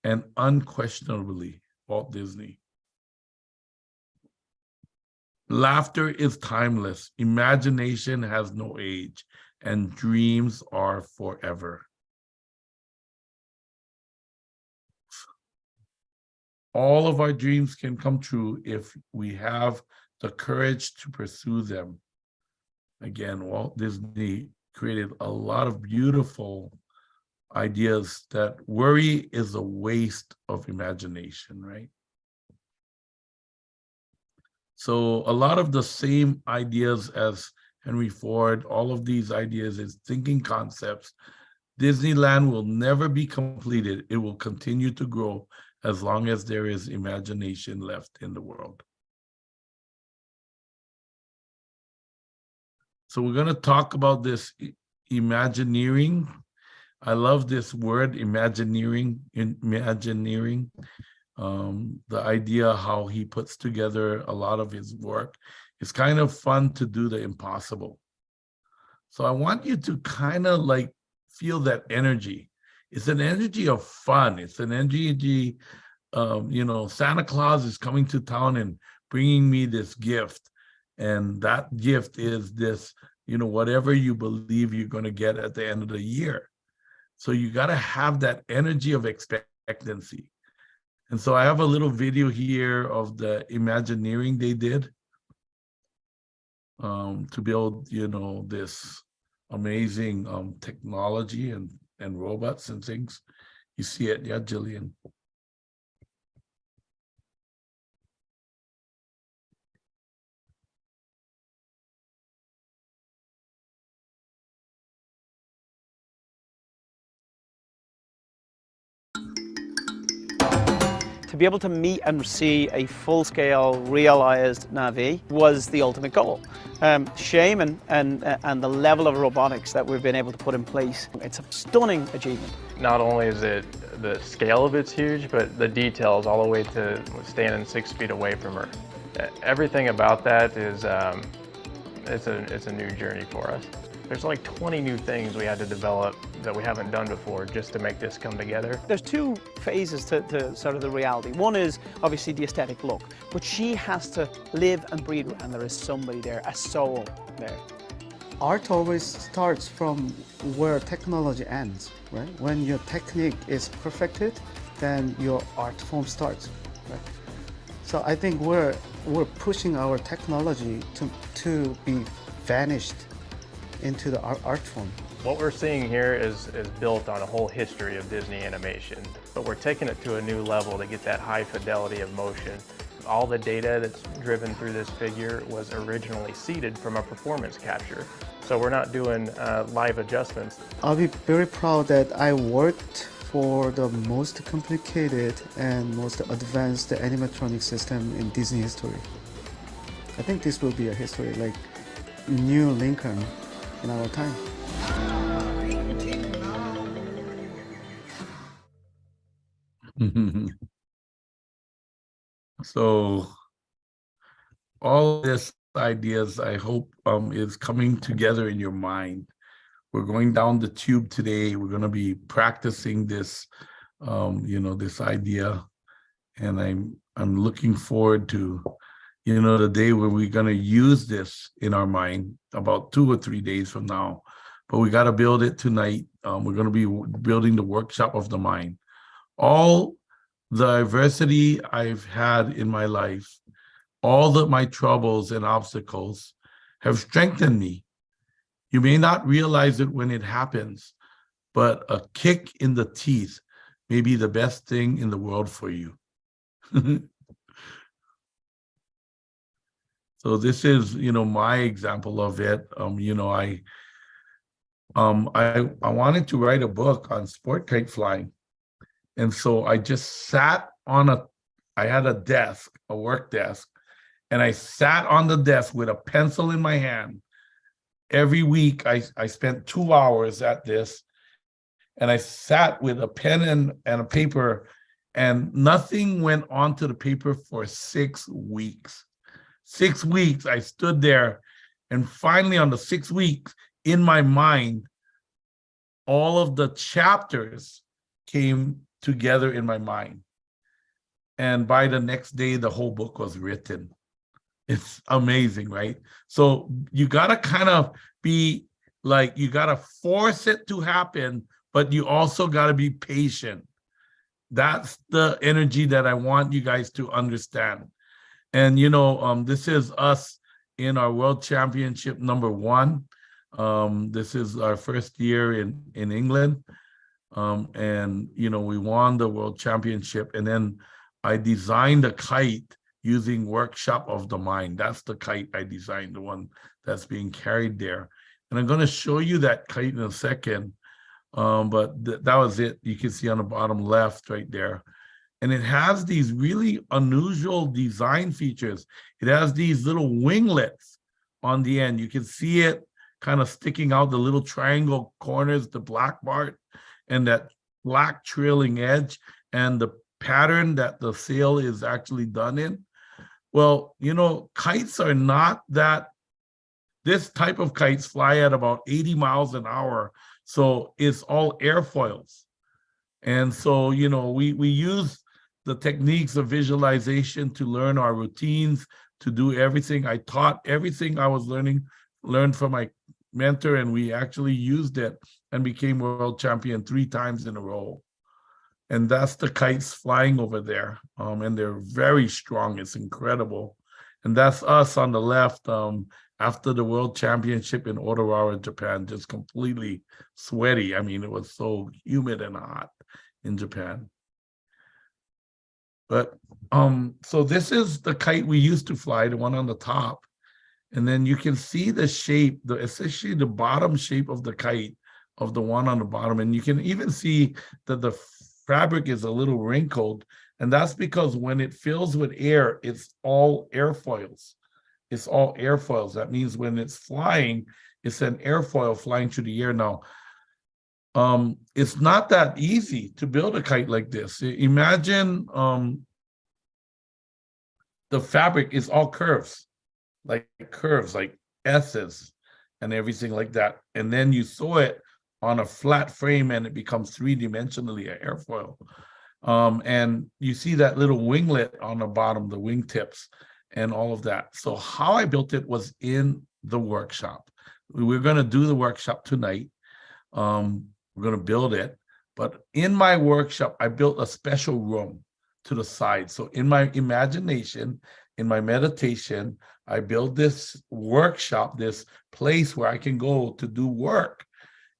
and unquestionably. Walt Disney. Laughter is timeless. Imagination has no age, and dreams are forever. All of our dreams can come true if we have the courage to pursue them. Again, Walt Disney created a lot of beautiful ideas that worry is a waste of imagination, right? So a lot of the same ideas as Henry Ford, all of these ideas is thinking concepts. Disneyland will never be completed. It will continue to grow as long as there is imagination left in the world. So we're going to talk about this Imagineering. I love this word, Imagineering. The idea how he puts together a lot of his work. It's kind of fun to do the impossible. So I want you to kind of like feel that energy. It's an energy of fun. It's an energy, Santa Claus is coming to town and bringing me this gift. And that gift is this, whatever you believe you're going to get at the end of the year. So you got to have that energy of expectancy. And so I have a little video here of the Imagineering they did to build, this amazing technology and robots and things. You see it, yeah, Jillian? To be able to meet and see a full-scale realized Navi was the ultimate goal. Shame and the level of robotics that we've been able to put in place, it's a stunning achievement. Not only is it the scale of it's huge, but the details all the way to standing 6 feet away from Earth. Everything about that is it's a new journey for us. There's like 20 new things we had to develop that we haven't done before just to make this come together. There's two phases to sort of the reality. One is obviously the aesthetic look, but she has to live and breathe, and there is somebody there, a soul there. Art always starts from where technology ends, right? When your technique is perfected, then your art form starts, right? So I think we're pushing our technology to be vanished into the art form. What we're seeing here is built on a whole history of Disney animation, but we're taking it to a new level to get that high fidelity of motion. All the data that's driven through this figure was originally seeded from a performance capture. So we're not doing live adjustments. I'll be very proud that I worked for the most complicated and most advanced animatronic system in Disney history. I think this will be a history like New Lincoln in our time. So all this ideas, I hope, is coming together in your mind. We're going down the tube today. We're going to be practicing this, this idea, and I'm looking forward to, the day where we're going to use this in our mind about 2 or 3 days from now. But we got to build it tonight. We're going to be building the workshop of the mind. All the adversity I've had in my life, all my troubles and obstacles have strengthened me. You may not realize it when it happens, but a kick in the teeth may be the best thing in the world for you. So this is, my example of it. I wanted to write a book on sport kite flying. And so I just sat I had a desk, a work desk, and I sat on the desk with a pencil in my hand. Every week I spent 2 hours at this, and I sat with a pen and a paper, and nothing went onto the paper for 6 weeks. 6 weeks I stood there, and finally on the 6 weeks, in my mind, all of the chapters came together in my mind. And by the next day, the whole book was written. It's amazing, right? So you got to kind of be like, you got to force it to happen, but you also got to be patient. That's the energy that I want you guys to understand. And, this is us in our World Championship #1. This is our first year in England. And, we won the World Championship. And then I designed a kite using Workshop of the Mind. That's the kite I designed, the one that's being carried there. And I'm going to show you that kite in a second. But that was it. You can see on the bottom left right there. And it has these really unusual design features. It has these little winglets on the end. You can see it kind of sticking out, the little triangle corners, the black part, and that black trailing edge, and the pattern that the sail is actually done in. Well, kites are not that, this type of kites fly at about 80 miles an hour. So it's all airfoils. And so, we use the techniques of visualization to learn our routines, to do everything. I taught everything I was learned from my mentor, and we actually used it and became world champion 3 times in a row. And that's the kites flying over there. And they're very strong. It's incredible. And that's us on the left after the world championship in Ottawa, Japan, just completely sweaty. I mean, it was so humid and hot in Japan. But so this is the kite we used to fly, the one on the top. And then you can see the shape, essentially the bottom shape of the kite of the one on the bottom. And you can even see that the fabric is a little wrinkled, And that's because when it fills with air, it's all airfoils. It's all airfoils. That means when it's flying, it's an airfoil flying through the air. Now, it's not that easy to build a kite like this. Imagine the fabric is all curves, like S's and everything like that. And then you sew it on a flat frame and it becomes three-dimensionally an airfoil. And you see that little winglet on the bottom, the wingtips and all of that. So how I built it was in the workshop. We're going to do the workshop tonight. We're going to build it. But in my workshop, I built a special room to the side. So in my imagination, in my meditation, I built this workshop, this place where I can go to do work.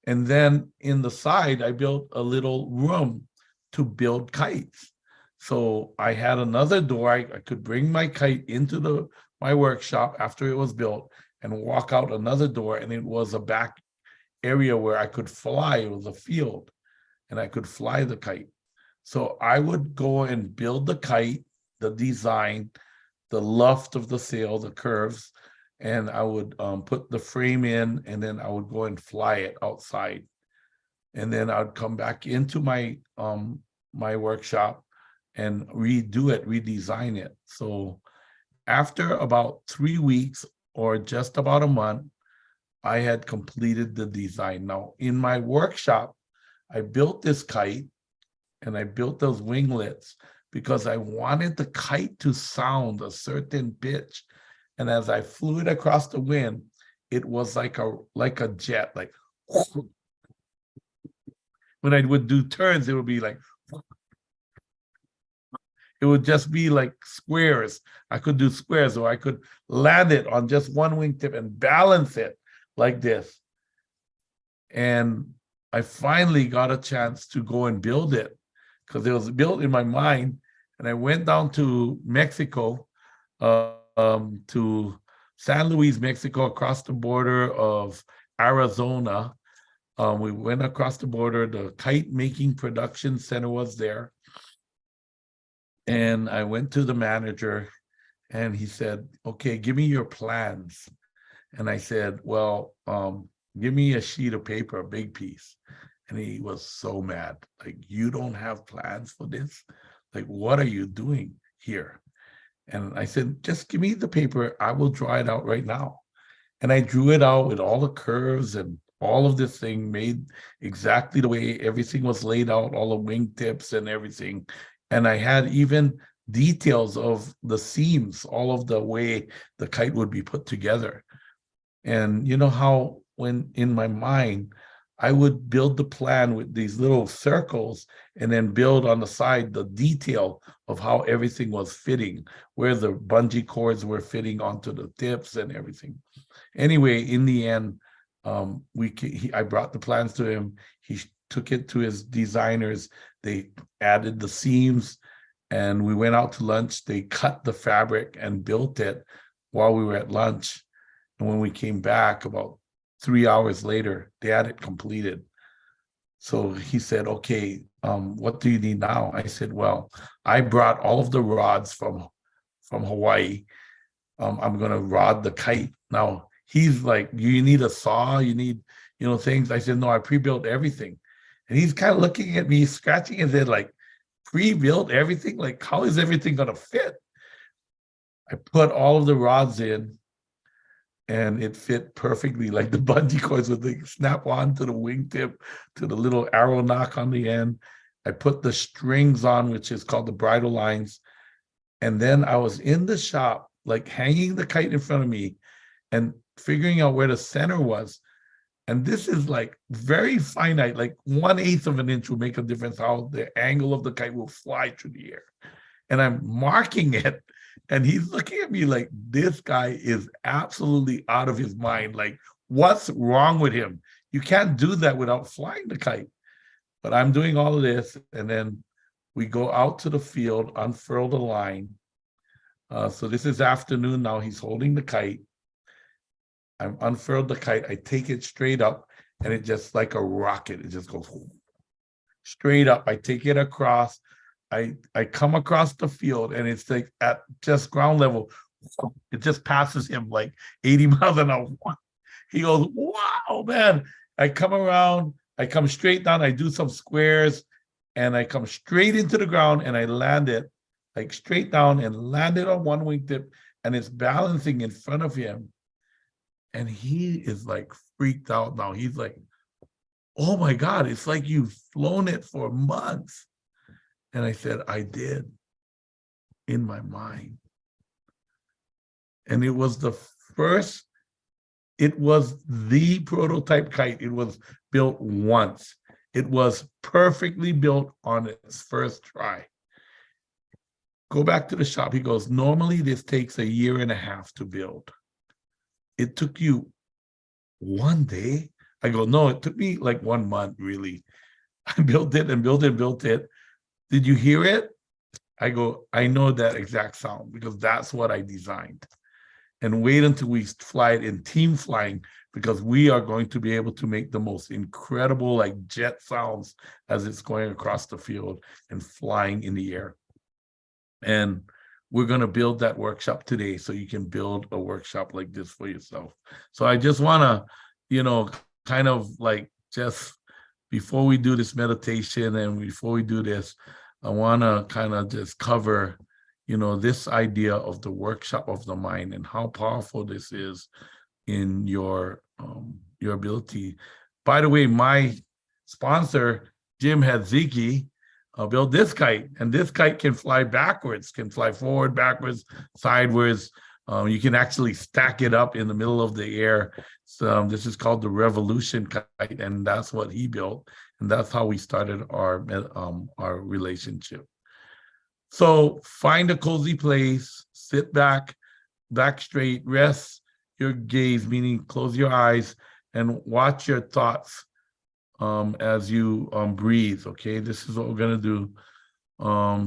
And then in the side, I built a little room to build kites. So I had another door. I could bring my kite into my workshop after it was built and walk out another door. And it was a back area where I could fly. It was a field and I could fly the kite. So I would go and build the kite, the design, the luft of the sail, the curves, and I would put the frame in, and then I would go and fly it outside. And then I'd come back into my my workshop and redo it, redesign it. So after about 3 weeks or just about a month, I had completed the design. Now in my workshop, I built this kite and I built those winglets because I wanted the kite to sound a certain pitch. And as I flew it across the wind, it was like a jet, like when I would do turns, it would be like, it would just be like squares. I could do squares, or I could land it on just one wingtip and balance it like this. And I finally got a chance to go and build it because it was built in my mind. And I went down to Mexico, to San Luis, Mexico, across the border of Arizona. We went across the border. The kite making production center was there. And I went to the manager and he said, okay, give me your plans. And I said, well, give me a sheet of paper, a big piece. And he was so mad. Like, you don't have plans for this? Like, what are you doing here? And I said, just give me the paper. I will draw it out right now. And I drew it out with all the curves and all of this thing made exactly the way everything was laid out, all the wingtips and everything. And I had even details of the seams, all of the way the kite would be put together. And you know how when in my mind, I would build the plan with these little circles and then build on the side the detail of how everything was fitting, where the bungee cords were fitting onto the tips and everything. Anyway, in the end, I brought the plans to him. He took it to his designers. They added the seams and we went out to lunch. They cut the fabric and built it while we were at lunch. And when we came back about 3 hours later, they had it completed. So he said, okay, what do you need now? I said, well, I brought all of the rods from Hawaii. I'm going to rod the kite. Now, he's like, you need a saw? You need, things? I said, no, I pre-built everything. And he's kind of looking at me, scratching his head like, pre-built everything? Like, how is everything going to fit? I put all of the rods in. And it fit perfectly, like the bungee cords would snap on to the wingtip, to the little arrow knock on the end. I put the strings on, which is called the bridle lines. And then I was in the shop, like hanging the kite in front of me and figuring out where the center was. And this is like very finite, like 1/8 of an inch will make a difference how the angle of the kite will fly through the air. And I'm marking it. And he's looking at me like, this guy is absolutely out of his mind. Like, what's wrong with him? You can't do that without flying the kite. But I'm doing all of this. And then we go out to the field, unfurl the line. So this is afternoon now. He's holding the kite. I'm unfurled the kite. I take it straight up and it just like a rocket. It just goes straight up. I take it across. I come across the field and it's like at just ground level, it just passes him like 80 miles an hour. He goes, wow, man. I come around, I come straight down, I do some squares, and I come straight into the ground and I land it like straight down and land it on one wingtip, and it's balancing in front of him. And he is like freaked out now. He's like, oh my God, it's like you've flown it for months. And I said, I did, in my mind. And it was the prototype kite. It was built once. It was perfectly built on its first try. Go back to the shop. He goes, normally this takes 1.5 years to build. It took you 1 day? I go, no, it took me like 1 month, really. I built it and built it. Did you hear it? I go, I know that exact sound because that's what I designed. And wait until we fly it in team flying, because we are going to be able to make the most incredible like jet sounds as it's going across the field and flying in the air. And we're going to build that workshop today so you can build a workshop like this for yourself. So I just want to, you know, kind of like just before we do this meditation and before we do this, I want to kind of just cover, you know, this idea of the workshop of the mind and how powerful this is in your ability. By the way, my sponsor, Jim Hadziki, built this kite, and this kite can fly backwards, can fly forward, backwards, sideways. You can actually stack it up in the middle of the air. So this is called the Revolution kite, and that's what he built, and that's how we started our relationship. So find a cozy place, sit back straight, rest your gaze, meaning close your eyes and watch your thoughts as you breathe. Okay, this is what we're gonna do.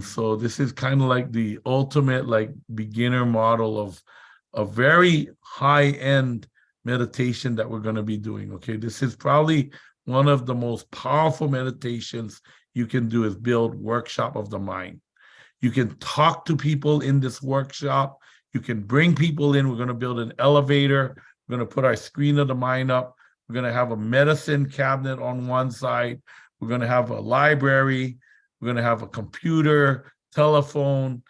So this is kind of like the ultimate like beginner model of a very high-end meditation that we're going to be doing. Okay, this is probably one of the most powerful meditations you can do, is build workshop of the mind. You can talk to people in this workshop. You can bring people in. We're going to build an elevator. We're going to put our screen of the mind up. We're going to have a medicine cabinet on one side. We're going to have a library. We're going to have a computer, telephone,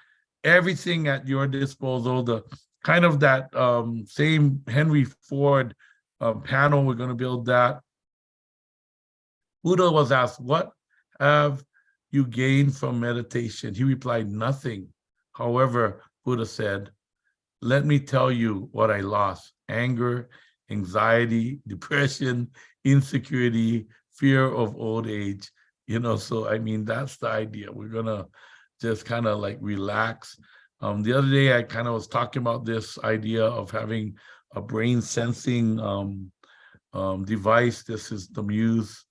everything at your disposal. The kind of that same Henry Ford panel, we're going to build that. Buddha was asked, what have you gained from meditation? He replied, nothing. However, Buddha said, let me tell you what I lost: anger, anxiety, depression, insecurity, fear of old age. You know, so I mean, that's the idea. We're gonna just kind of like relax. The other day, I kind of was talking about this idea of having a brain sensing device. This is the Muse.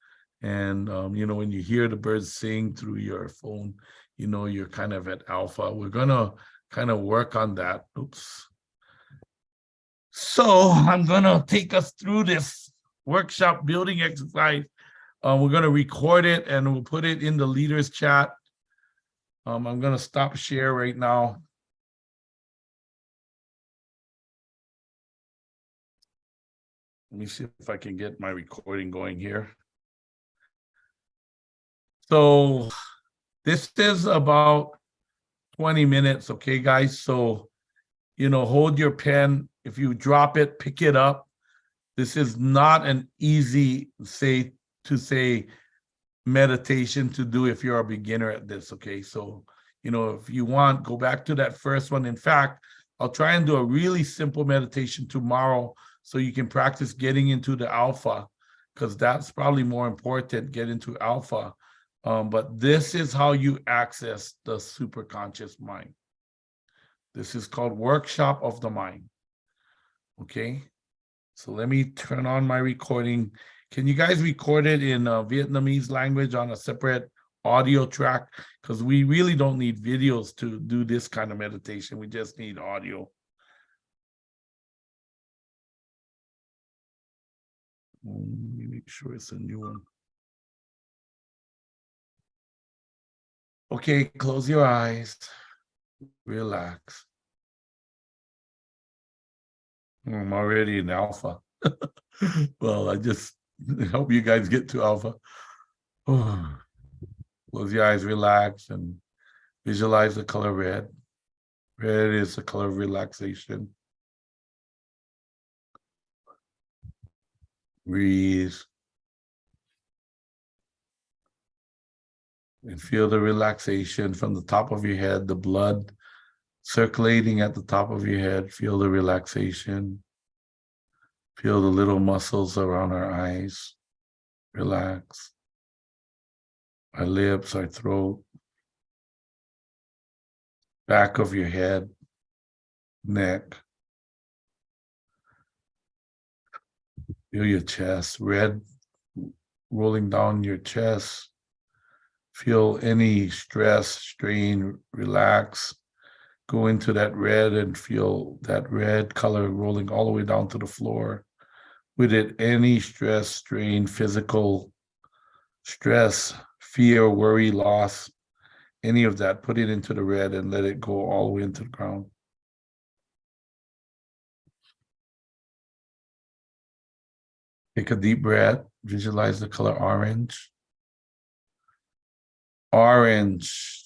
And, you know, when you hear the birds sing through your phone, you know, you're kind of at alpha. We're gonna kind of work on that. Oops. So I'm gonna take us through this workshop building exercise. We're gonna record it and we'll put it in the leaders chat. I'm gonna stop share right now. Let me see if I can get my recording going here. So this is about 20 minutes, okay, guys? So, you know, hold your pen. If you drop it, pick it up. This is not an easy meditation to do if you're a beginner at this, okay? So, you know, if you want, go back to that first one. In fact, I'll try and do a really simple meditation tomorrow so you can practice getting into the alpha, because that's probably more important, get into alpha. But this is how you access the superconscious mind. This is called workshop of the mind. Okay, so let me turn on my recording. Can you guys record it in Vietnamese language on a separate audio track? Because we really don't need videos to do this kind of meditation. We just need audio. Let me make sure it's a new one. Okay, close your eyes. Relax. I'm already in alpha. Well, I just help you guys get to alpha. Oh. Close your eyes, relax, and visualize the color red. Red is the color of relaxation. Breathe. And feel the relaxation from the top of your head, the blood circulating at the top of your head. Feel the relaxation. Feel the little muscles around our eyes. Relax. Our lips, our throat. Back of your head. Neck. Feel your chest. Red rolling down your chest. Feel any stress, strain, relax. Go into that red and feel that red color rolling all the way down to the floor. With it, any stress, strain, physical stress, fear, worry, loss, any of that, put it into the red and let it go all the way into the ground. Take a deep breath. Visualize the color orange. Orange.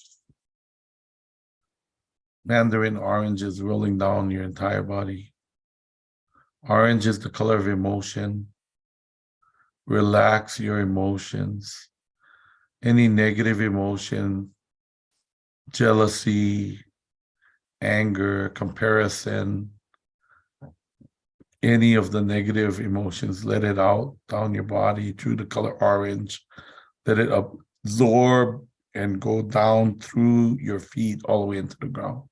Mandarin orange is rolling down your entire body. Orange is the color of emotion. Relax your emotions. Any negative emotion, jealousy, anger, comparison, any of the negative emotions, let it out down your body through the color orange. Let it absorb and go down through your feet all the way into the ground.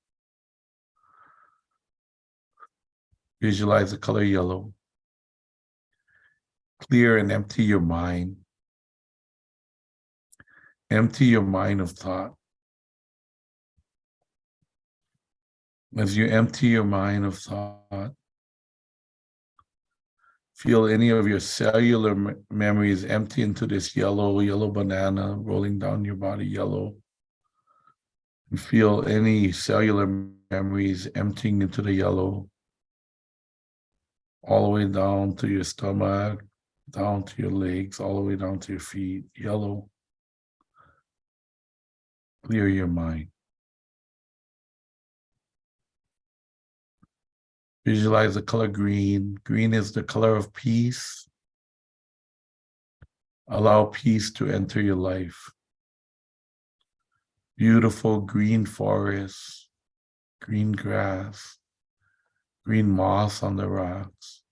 Visualize the color yellow. Clear and empty your mind. Empty your mind of thought. As you empty your mind of thought, feel any of your cellular memories empty into this yellow banana rolling down your body, yellow. And feel any cellular memories emptying into the yellow, all the way down to your stomach, down to your legs, all the way down to your feet, yellow. Clear your mind. Visualize the color green. Green is the color of peace. Allow peace to enter your life. Beautiful green forests, green grass, green moss on the rocks,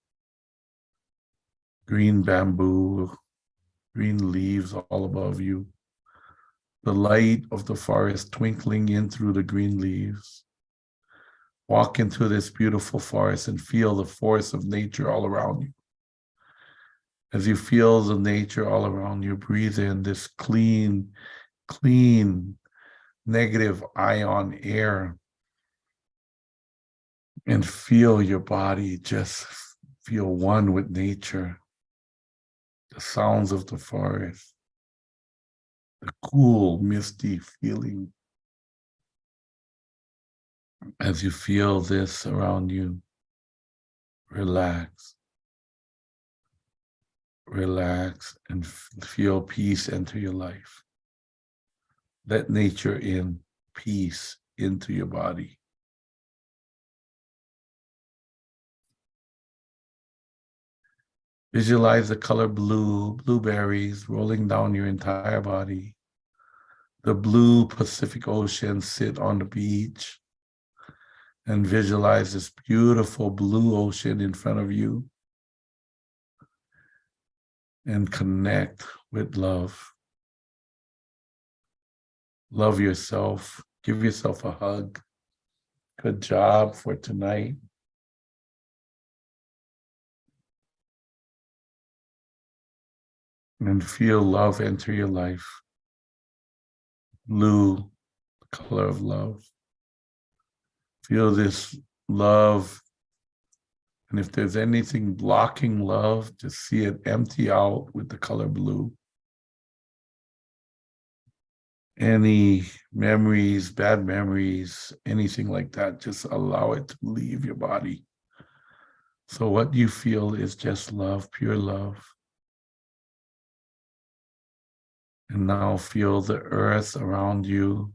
green bamboo, green leaves all above you. The light of the forest twinkling in through the green leaves. Walk into this beautiful forest and feel the force of nature all around you. As you feel the nature all around you, breathe in this clean, negative ion air and feel your body just feel one with nature. The sounds of the forest, the cool, misty feeling. As you feel this around you, relax. Relax and feel peace enter your life. Let nature in, peace into your body. Visualize the color blue, blueberries rolling down your entire body. The blue Pacific Ocean sit on the beach and visualize this beautiful blue ocean in front of you and connect with love. Love yourself. Give yourself a hug. Good job for tonight. And feel love enter your life. Blue, the color of love. Feel this love. And if there's anything blocking love, just see it empty out with the color blue. any memories, bad memories, anything like that. Just allow it to leave your body. So what you feel is just love, pure love. And now feel the earth around you,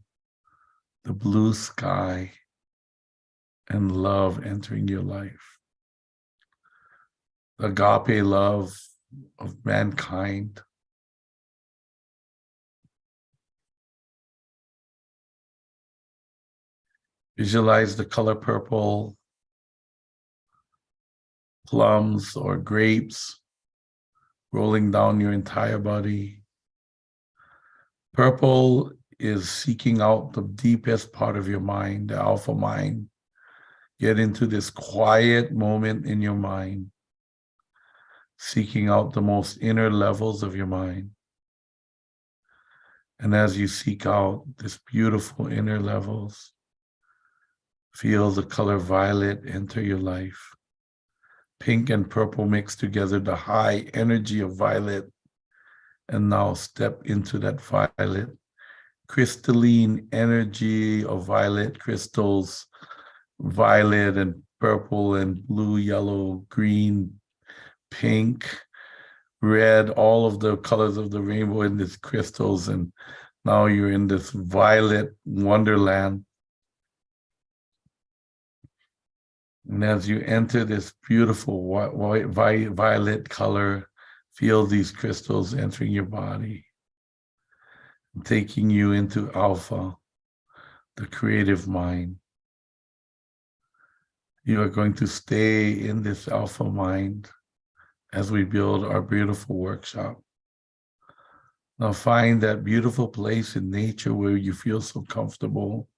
the blue sky, and love entering your life. The agape love of mankind. Visualize the color purple, plums or grapes rolling down your entire body. Purple is seeking out the deepest part of your mind, the alpha mind. Get into this quiet moment in your mind, seeking out the most inner levels of your mind. And as you seek out this beautiful inner levels, feel the color violet enter your life. Pink and purple mix together, the high energy of violet. And now step into that violet, crystalline energy of violet crystals, violet and purple and blue, yellow, green, pink, red, all of the colors of the rainbow in these crystals. And now you're in this violet wonderland. And as you enter this beautiful white, violet color, feel these crystals entering your body, taking you into alpha, the creative mind. You are going to stay in this alpha mind as we build our beautiful workshop. Now find that beautiful place in nature where you feel so comfortable,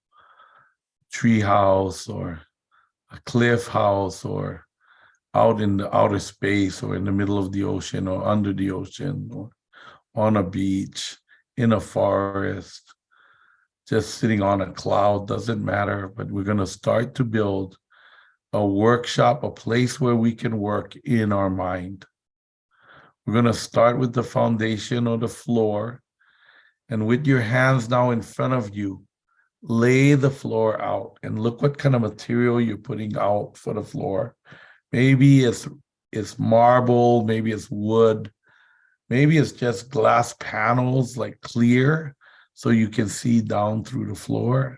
tree house or a cliff house or out in the outer space or in the middle of the ocean or under the ocean or on a beach, in a forest, just sitting on a cloud, doesn't matter, but we're going to start to build a workshop, a place where we can work in our mind. We're going to start with the foundation or the floor, and with your hands now in front of you, lay the floor out and look what kind of material you're putting out for the floor. Maybe it's marble, maybe it's wood, maybe it's just glass panels, like clear, so you can see down through the floor.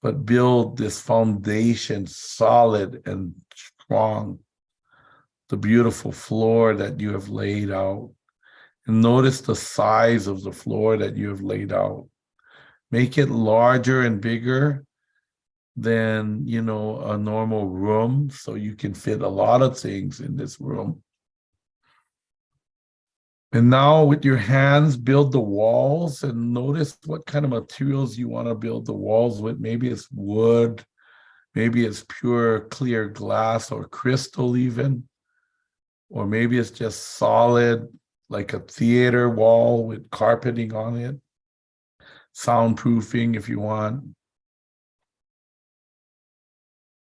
But build this foundation solid and strong, the beautiful floor that you have laid out. And notice the size of the floor that you have laid out. Make it larger and bigger than, you know, a normal room, so you can fit a lot of things in this room. And now with your hands, build the walls and notice what kind of materials you want to build the walls with. Maybe it's wood, maybe it's pure clear glass or crystal even, or maybe it's just solid, like a theater wall with carpeting on it, soundproofing if you want.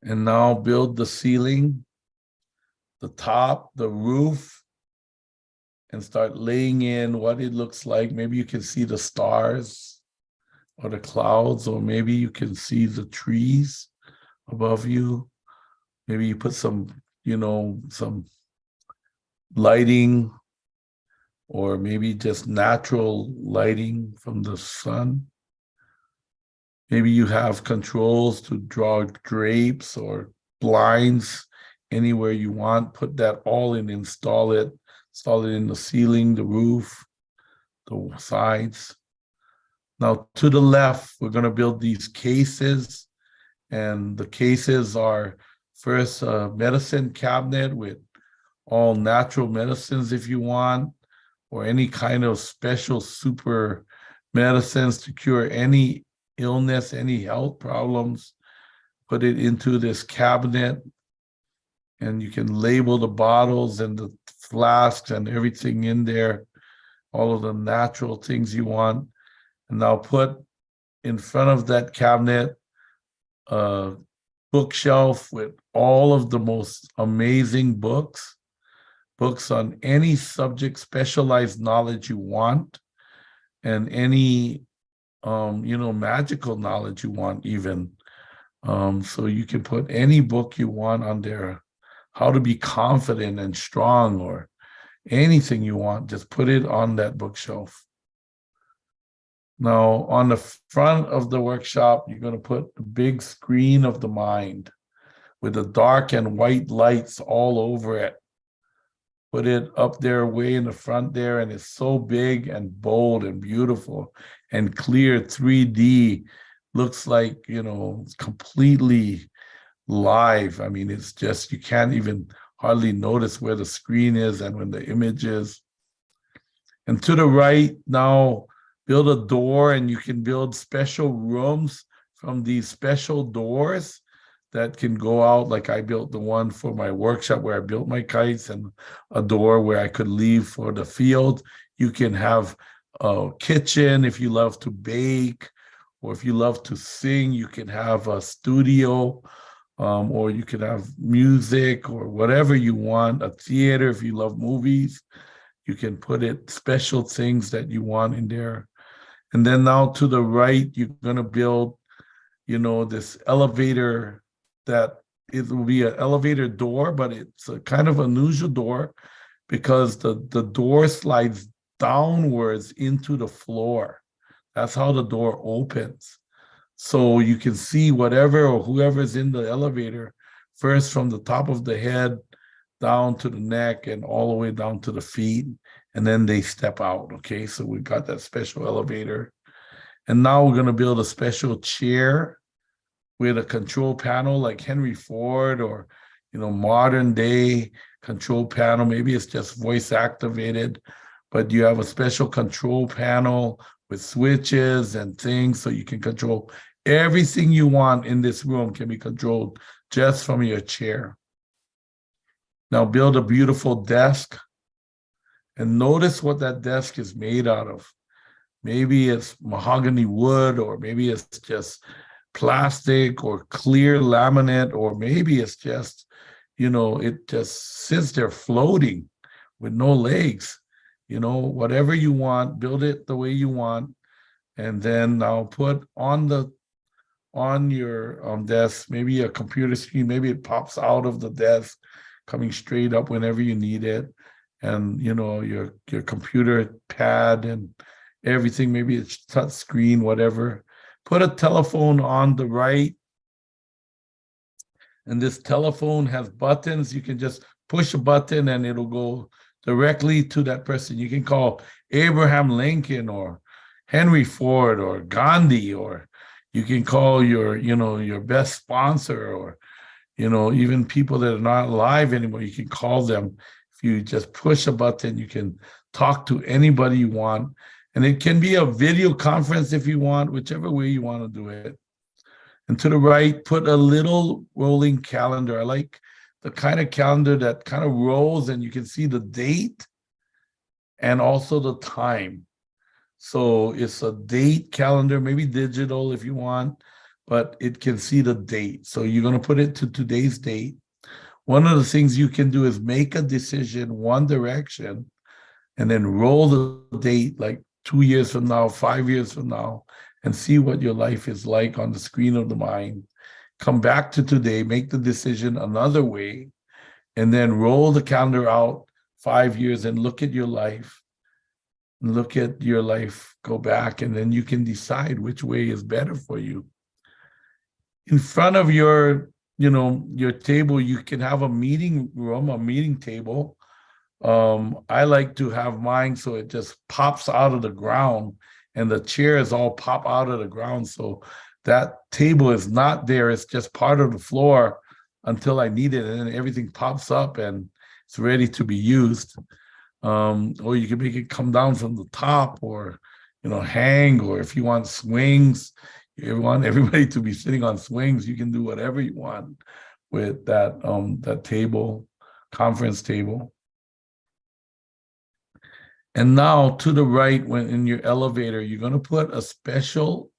And now build the ceiling, the top, the roof, and start laying in what it looks like. Maybe you can see the stars or the clouds, or maybe you can see the trees above you. Maybe you put some, you know, some lighting, or maybe just natural lighting from the sun. Maybe you have controls to draw drapes or blinds anywhere you want. Put that all in, install it in the ceiling, the roof, the sides. Now to the left, we're going to build these cases. And the cases are first a medicine cabinet with all natural medicines if you want, or any kind of special super medicines to cure any illness, any health problems. Put it into this cabinet, and you can label the bottles and the flasks and everything in there, all of the natural things you want. And now put in front of that cabinet a bookshelf with all of the most amazing books on any subject, specialized knowledge you want, and any magical knowledge you want even. So you can put any book you want on there, how to be confident and strong, or anything you want, just put it on that bookshelf. Now, on the front of the workshop, you're going to put a big screen of the mind with the dark and white lights all over it. Put it up there way in the front there, and it's so big and bold and beautiful and clear, 3D. Looks like, it's completely live. I mean, it's just, you can't even hardly notice where the screen is and when the image is. And to the right, now build a door, and you can build special rooms from these special doors that can go out. Like I built the one for my workshop where I built my kites, and a door where I could leave for the field. You can have a kitchen if you love to bake, or if you love to sing, you can have a studio, or you can have music or whatever you want, a theater if you love movies. You can put it special things that you want in there. And then now to the right, you're going to build, this elevator that it will be an elevator door, but it's a kind of unusual door because the door slides downwards into the floor. That's how the door opens. So you can see whatever or whoever's in the elevator first from the top of the head down to the neck and all the way down to the feet, and then they step out. Okay, so we got that special elevator. And now we're going to build a special chair with a control panel like Henry Ford, or modern day control panel. Maybe it's just voice activated, but you have a special control panel with switches and things, so you can control everything you want in this room can be controlled just from your chair. Now build a beautiful desk, and notice what that desk is made out of. Maybe it's mahogany wood, or maybe it's just plastic or clear laminate, or maybe it's just, it just sits there floating with no legs. Whatever you want, build it the way you want. And then now put on your desk, maybe a computer screen, maybe it pops out of the desk, coming straight up whenever you need it. And, your computer pad and everything, maybe it's touch screen, whatever. Put a telephone on the right. And this telephone has buttons. You can just push a button and it'll go directly to that person. You can call Abraham Lincoln or Henry Ford or Gandhi, or you can call your best sponsor, or, even people that are not alive anymore. You can call them. If you just push a button, you can talk to anybody you want. And it can be a video conference if you want, whichever way you want to do it. And to the right, put a little rolling calendar. I like the kind of calendar that kind of rolls and you can see the date and also the time. So it's a date calendar, maybe digital if you want, but it can see the date. So you're going to put it to today's date. One of the things you can do is make a decision one direction and then roll the date like 2 years from now, 5 years from now, and see what your life is like on the screen of the mind. Come back to today, make the decision another way, and then roll the calendar out 5 years and look at your life. Look at your life, go back, and then you can decide which way is better for you. In front of your table, you can have a meeting room, a meeting table. I like to have mine so it just pops out of the ground and the chairs all pop out of the ground. So that table is not there. It's just part of the floor until I need it. And then everything pops up and it's ready to be used. Or you can make it come down from the top, or, hang, or if you want swings, you want everybody to be sitting on swings, you can do whatever you want with that table, conference table. And now to the right, when in your elevator, you're going to put a special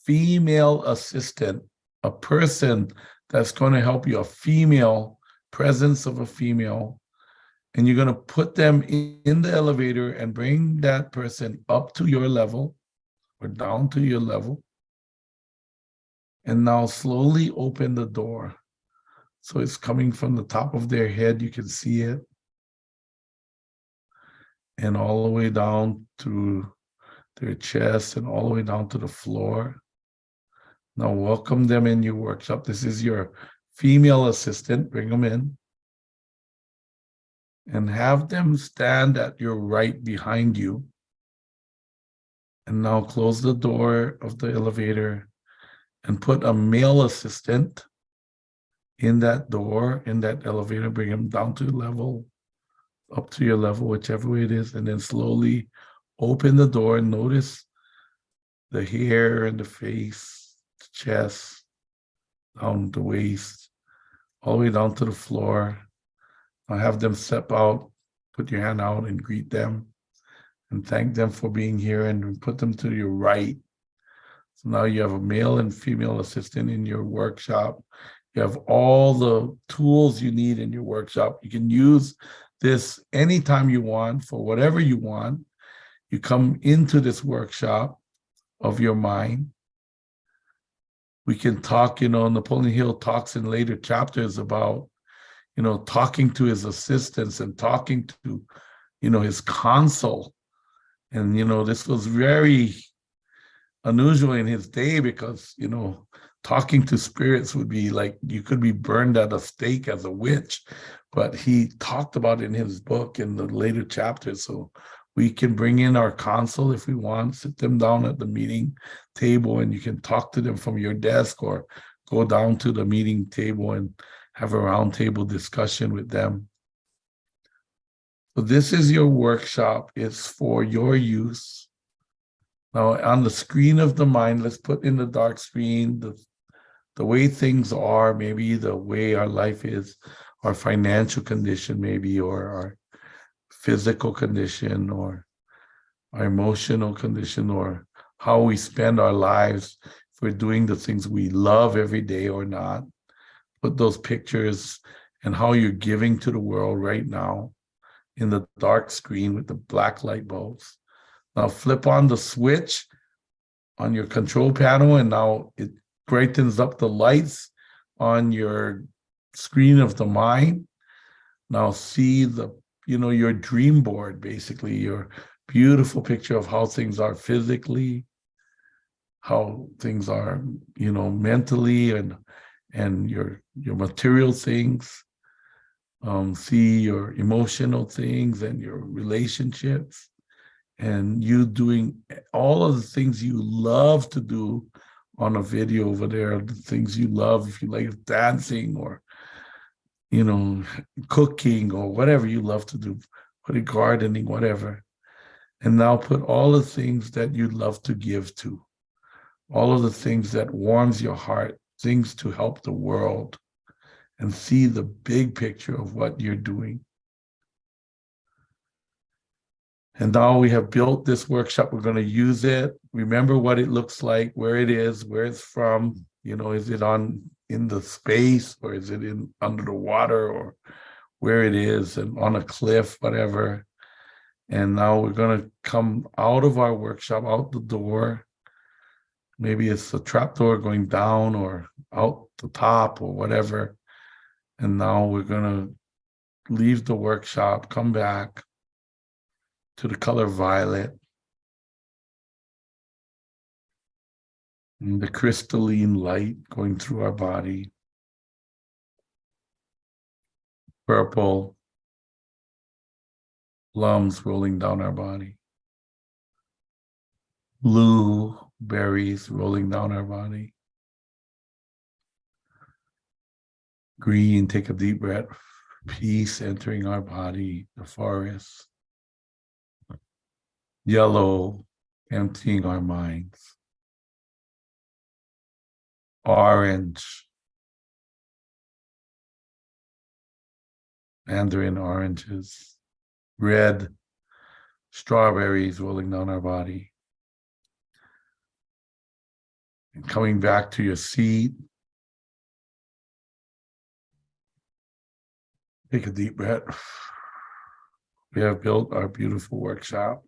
female assistant, a person that's going to help you, a female presence of a female. And you're going to put them in the elevator and bring that person up to your level or down to your level. And now slowly open the door. So it's coming from the top of their head, you can see it. And all the way down to their chest and all the way down to the floor. Now welcome them in your workshop. This is your female assistant, bring them in. And have them stand at your right behind you. And now close the door of the elevator and put a male assistant in that door, in that elevator, bring him down to level, up to your level, whichever way it is, and then slowly open the door and notice the hair and the face, the chest, down the waist, all the way down to the floor. I'll have them step out, put your hand out and greet them and thank them for being here and put them to your right. So now you have a male and female assistant in your workshop. You have all the tools you need in your workshop. You can use this anytime you want for whatever you want. You come into this workshop of your mind. We can talk, Napoleon Hill talks in later chapters about, talking to his assistants and talking to, his consul. And, this was very unusual in his day because, talking to spirits would be like you could be burned at a stake as a witch. But he talked about it in his book in the later chapters. So we can bring in our consul if we want, sit them down at the meeting table, and you can talk to them from your desk or go down to the meeting table and have a roundtable discussion with them. So this is your workshop. It's for your use. Now on the screen of the mind, let's put in the dark screen the way things are, maybe the way our life is, our financial condition maybe, or our physical condition, or our emotional condition, or how we spend our lives, if we're doing the things we love every day or not. Put those pictures and how you're giving to the world right now in the dark screen with the black light bulbs. Now flip on the switch on your control panel, and now it brightens up the lights on your screen of the mind. Now see your dream board, basically your beautiful picture of how things are physically, how things are, mentally, and your material things. See your emotional things and your relationships, and you doing all of the things you love to do on a video over there, the things you love, if you like dancing or, cooking or whatever you love to do, put it gardening, whatever. And now put all the things that you love to give to, all of the things that warms your heart, things to help the world, and see the big picture of what you're doing. And now we have built this workshop. We're going to use it. Remember what it looks like, where it is, where it's from. Is it in the space, or is it under the water, or where it is, and on a cliff, whatever. And now we're going to come out of our workshop, out the door. Maybe it's a trap door going down or out the top or whatever. And now we're going to leave the workshop, come back to the color violet. And the crystalline light going through our body. Purple plums rolling down our body. Blue berries rolling down our body. Green, take a deep breath. Peace entering our body, the forest. Yellow, emptying our minds. Orange, mandarin oranges. Red, strawberries rolling down our body. And coming back to your seat. Take a deep breath. We have built our beautiful workshop.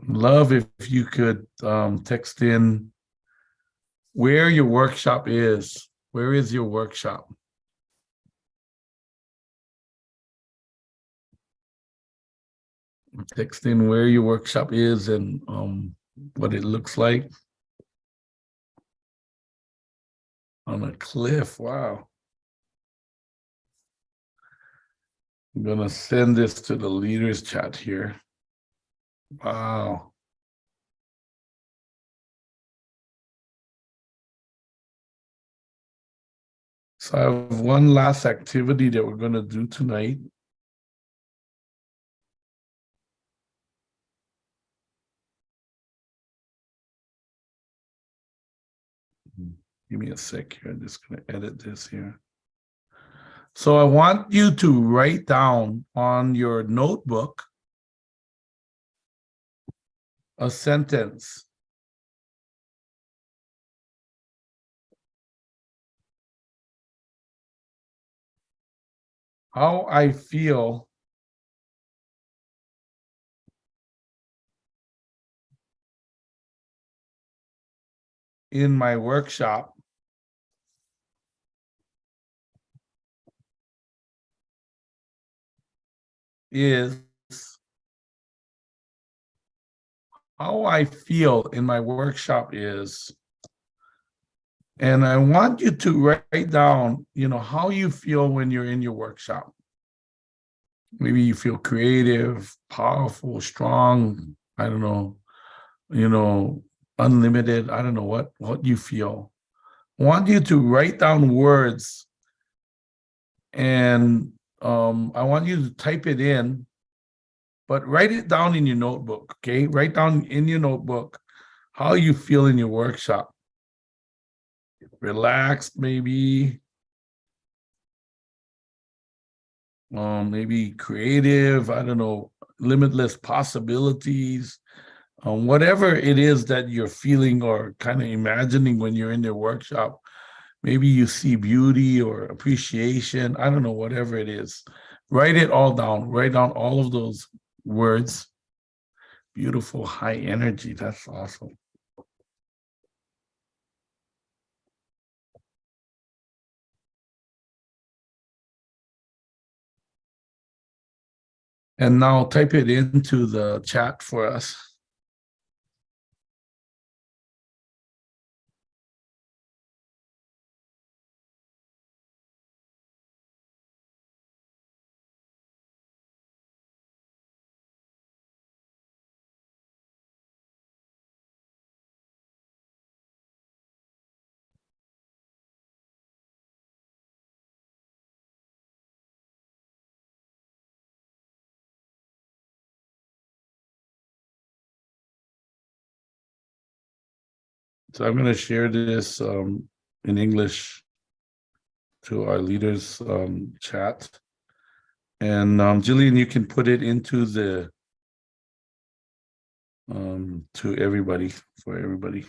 love if you could text in where your workshop is. Where is your workshop? Text in where your workshop is and what it looks like. On a cliff, wow. I'm gonna send this to the leaders chat here. Wow. So I have one last activity that we're gonna do tonight. Give me a sec here. I'm just gonna edit this here. So I want you to write down on your notebook a sentence. How I feel in my workshop is how I feel in my workshop is, and I want you to write down, how you feel when you're in your workshop. Maybe you feel creative, powerful, strong, I don't know, unlimited, I don't know what you feel. I want you to write down words and I want you to type it in, but write it down in your notebook, okay? Write down in your notebook how you feel in your workshop. Relaxed, maybe. Maybe creative, I don't know, limitless possibilities. Whatever it is that you're feeling or kind of imagining when you're in your workshop. Maybe you see beauty or appreciation. I don't know, whatever it is. Write it all down. Write down all of those words. Beautiful, high energy. That's awesome. And now type it into the chat for us. So I'm going to share this in English to our leaders chat. And Jillian, you can put it into the to everybody, for everybody.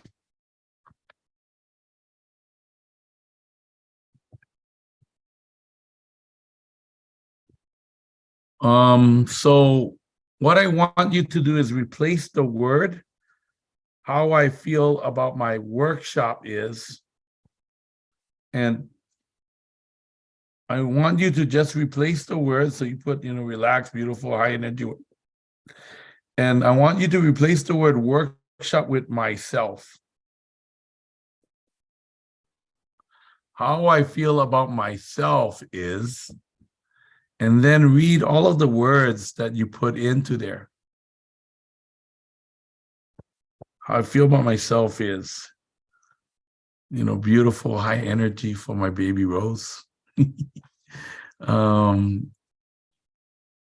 So what I want you to do is replace the word how I feel about my workshop is, and I want you to just replace the word. So you put, relaxed, beautiful, high energy. And I want you to replace the word workshop with myself. How I feel about myself is, and then read all of the words that you put into there. How I feel about myself is, beautiful, high energy for my baby Rose.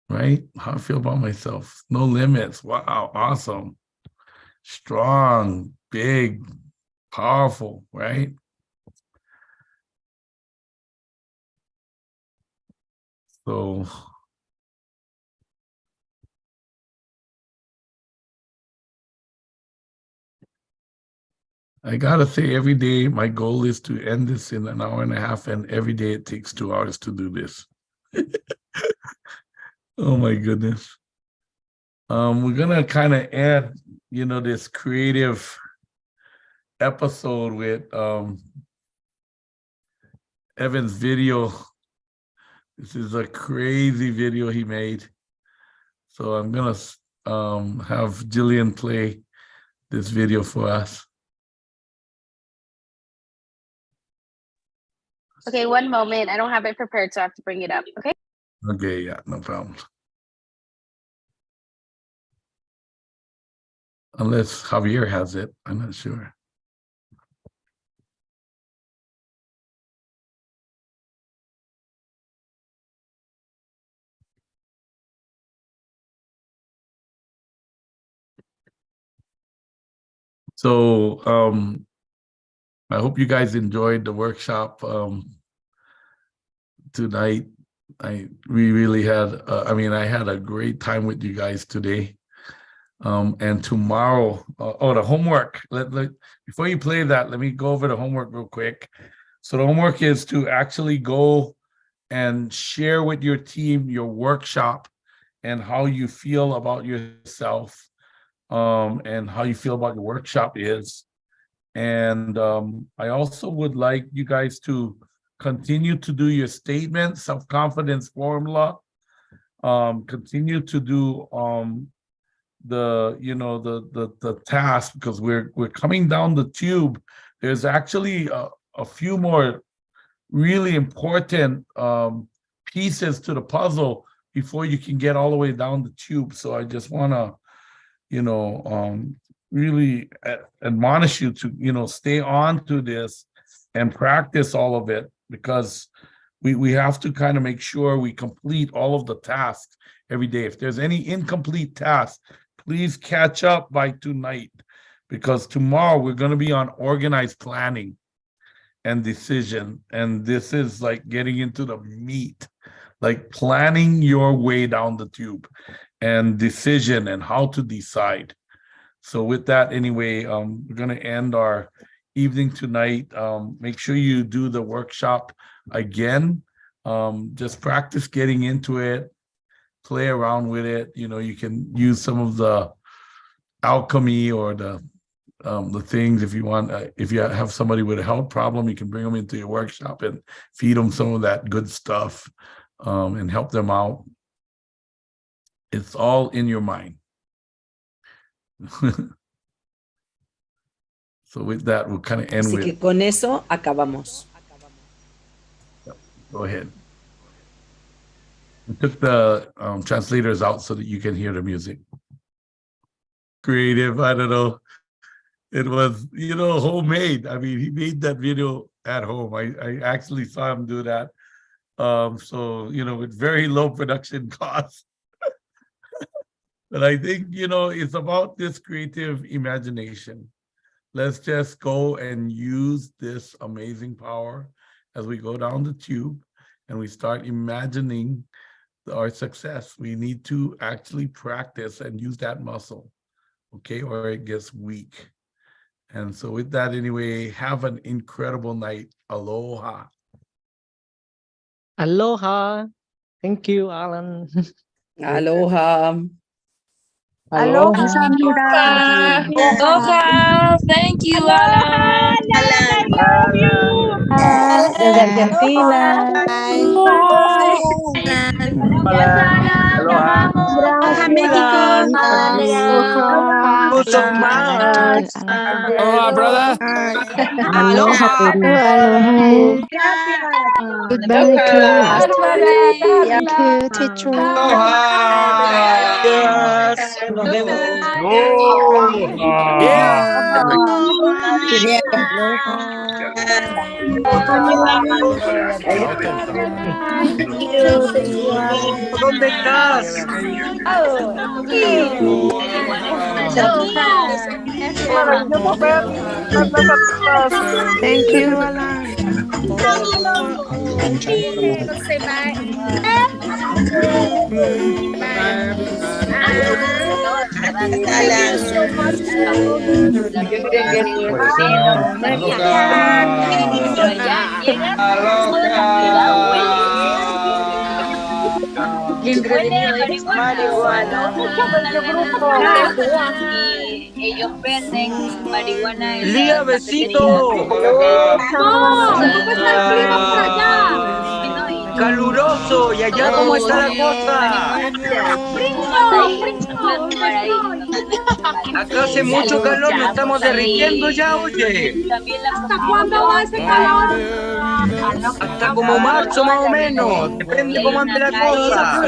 Right? How I feel about myself. No limits. Wow, awesome. Strong, big, powerful, right? So I gotta say, every day my goal is to end this in an hour and a half, and every day it takes 2 hours to do this. Oh my goodness. We're gonna kind of add this creative episode with Evan's video. This is a crazy video he made. So I'm gonna have Jillian play this video for us. Okay, one moment. I don't have it prepared, so I have to bring it up. Okay. Okay, yeah, no problem. Unless Javier has it, I'm not sure. So I hope you guys enjoyed the workshop tonight. We really had, I had a great time with you guys today. And tomorrow, the homework. Before you play that, let me go over the homework real quick. So the homework is to actually go and share with your team your workshop and how you feel about yourself, and how you feel about your workshop is. And I also would like you guys to continue to do your statement, self-confidence formula. Continue to do the task, because we're coming down the tube. There's actually a few more really important pieces to the puzzle before you can get all the way down the tube. So I just want to really admonish you to stay on to this and practice all of it, because we have to kind of make sure we complete all of the tasks every day. If there's any incomplete tasks, please catch up by tonight, because tomorrow we're going to be on organized planning and decision. And this is like getting into the meat, like planning your way down the tube and decision and how to decide. So with that, anyway, we're going to end our evening tonight. Make sure you do the workshop again. Just practice getting into it. Play around with it. You can use some of the alchemy or the things if you want. If you have somebody with a health problem, you can bring them into your workshop and feed them some of that good stuff, and help them out. It's all in your mind. So with that, we'll kind of end Así with. que con eso acabamos. Go ahead. We took the translators out so that you can hear the music. Creative, I don't know. It was, homemade. I mean, he made that video at home. I actually saw him do that. So, with very low production costs. But I think, it's about this creative imagination. Let's just go and use this amazing power as we go down the tube and we start imagining our success. We need to actually practice and use that muscle, okay, or it gets weak. And so with that, anyway, have an incredible night. Aloha. Aloha. Thank you, Alan. Aloha. Aloha. Aloha. Thank you, Alan. Alan, I love you. Desde Argentina. Gracias, Alan. Te amamos. Aloha, México. Aloha. You so much. Aloha, brother. Aloha, Peru. Aloha. Gracias. Goodbye, class. Everybody. Thank you, teacher. Aloha. Yes. Nos vemos. ¿Dónde estás? Thank you, Alan. Say bye. Qué entretenido es marihuana. ellos venden marihuana. Lía, besito. No, ¿cómo está el clima por allá? Caluroso. ¿Y allá cómo está la cosa? Acá hace mucho calor, nos estamos derritiendo ya, oye. ¿Hasta cuándo va ese calor? Hasta como marzo más o menos. Depende cómo ande la cosa.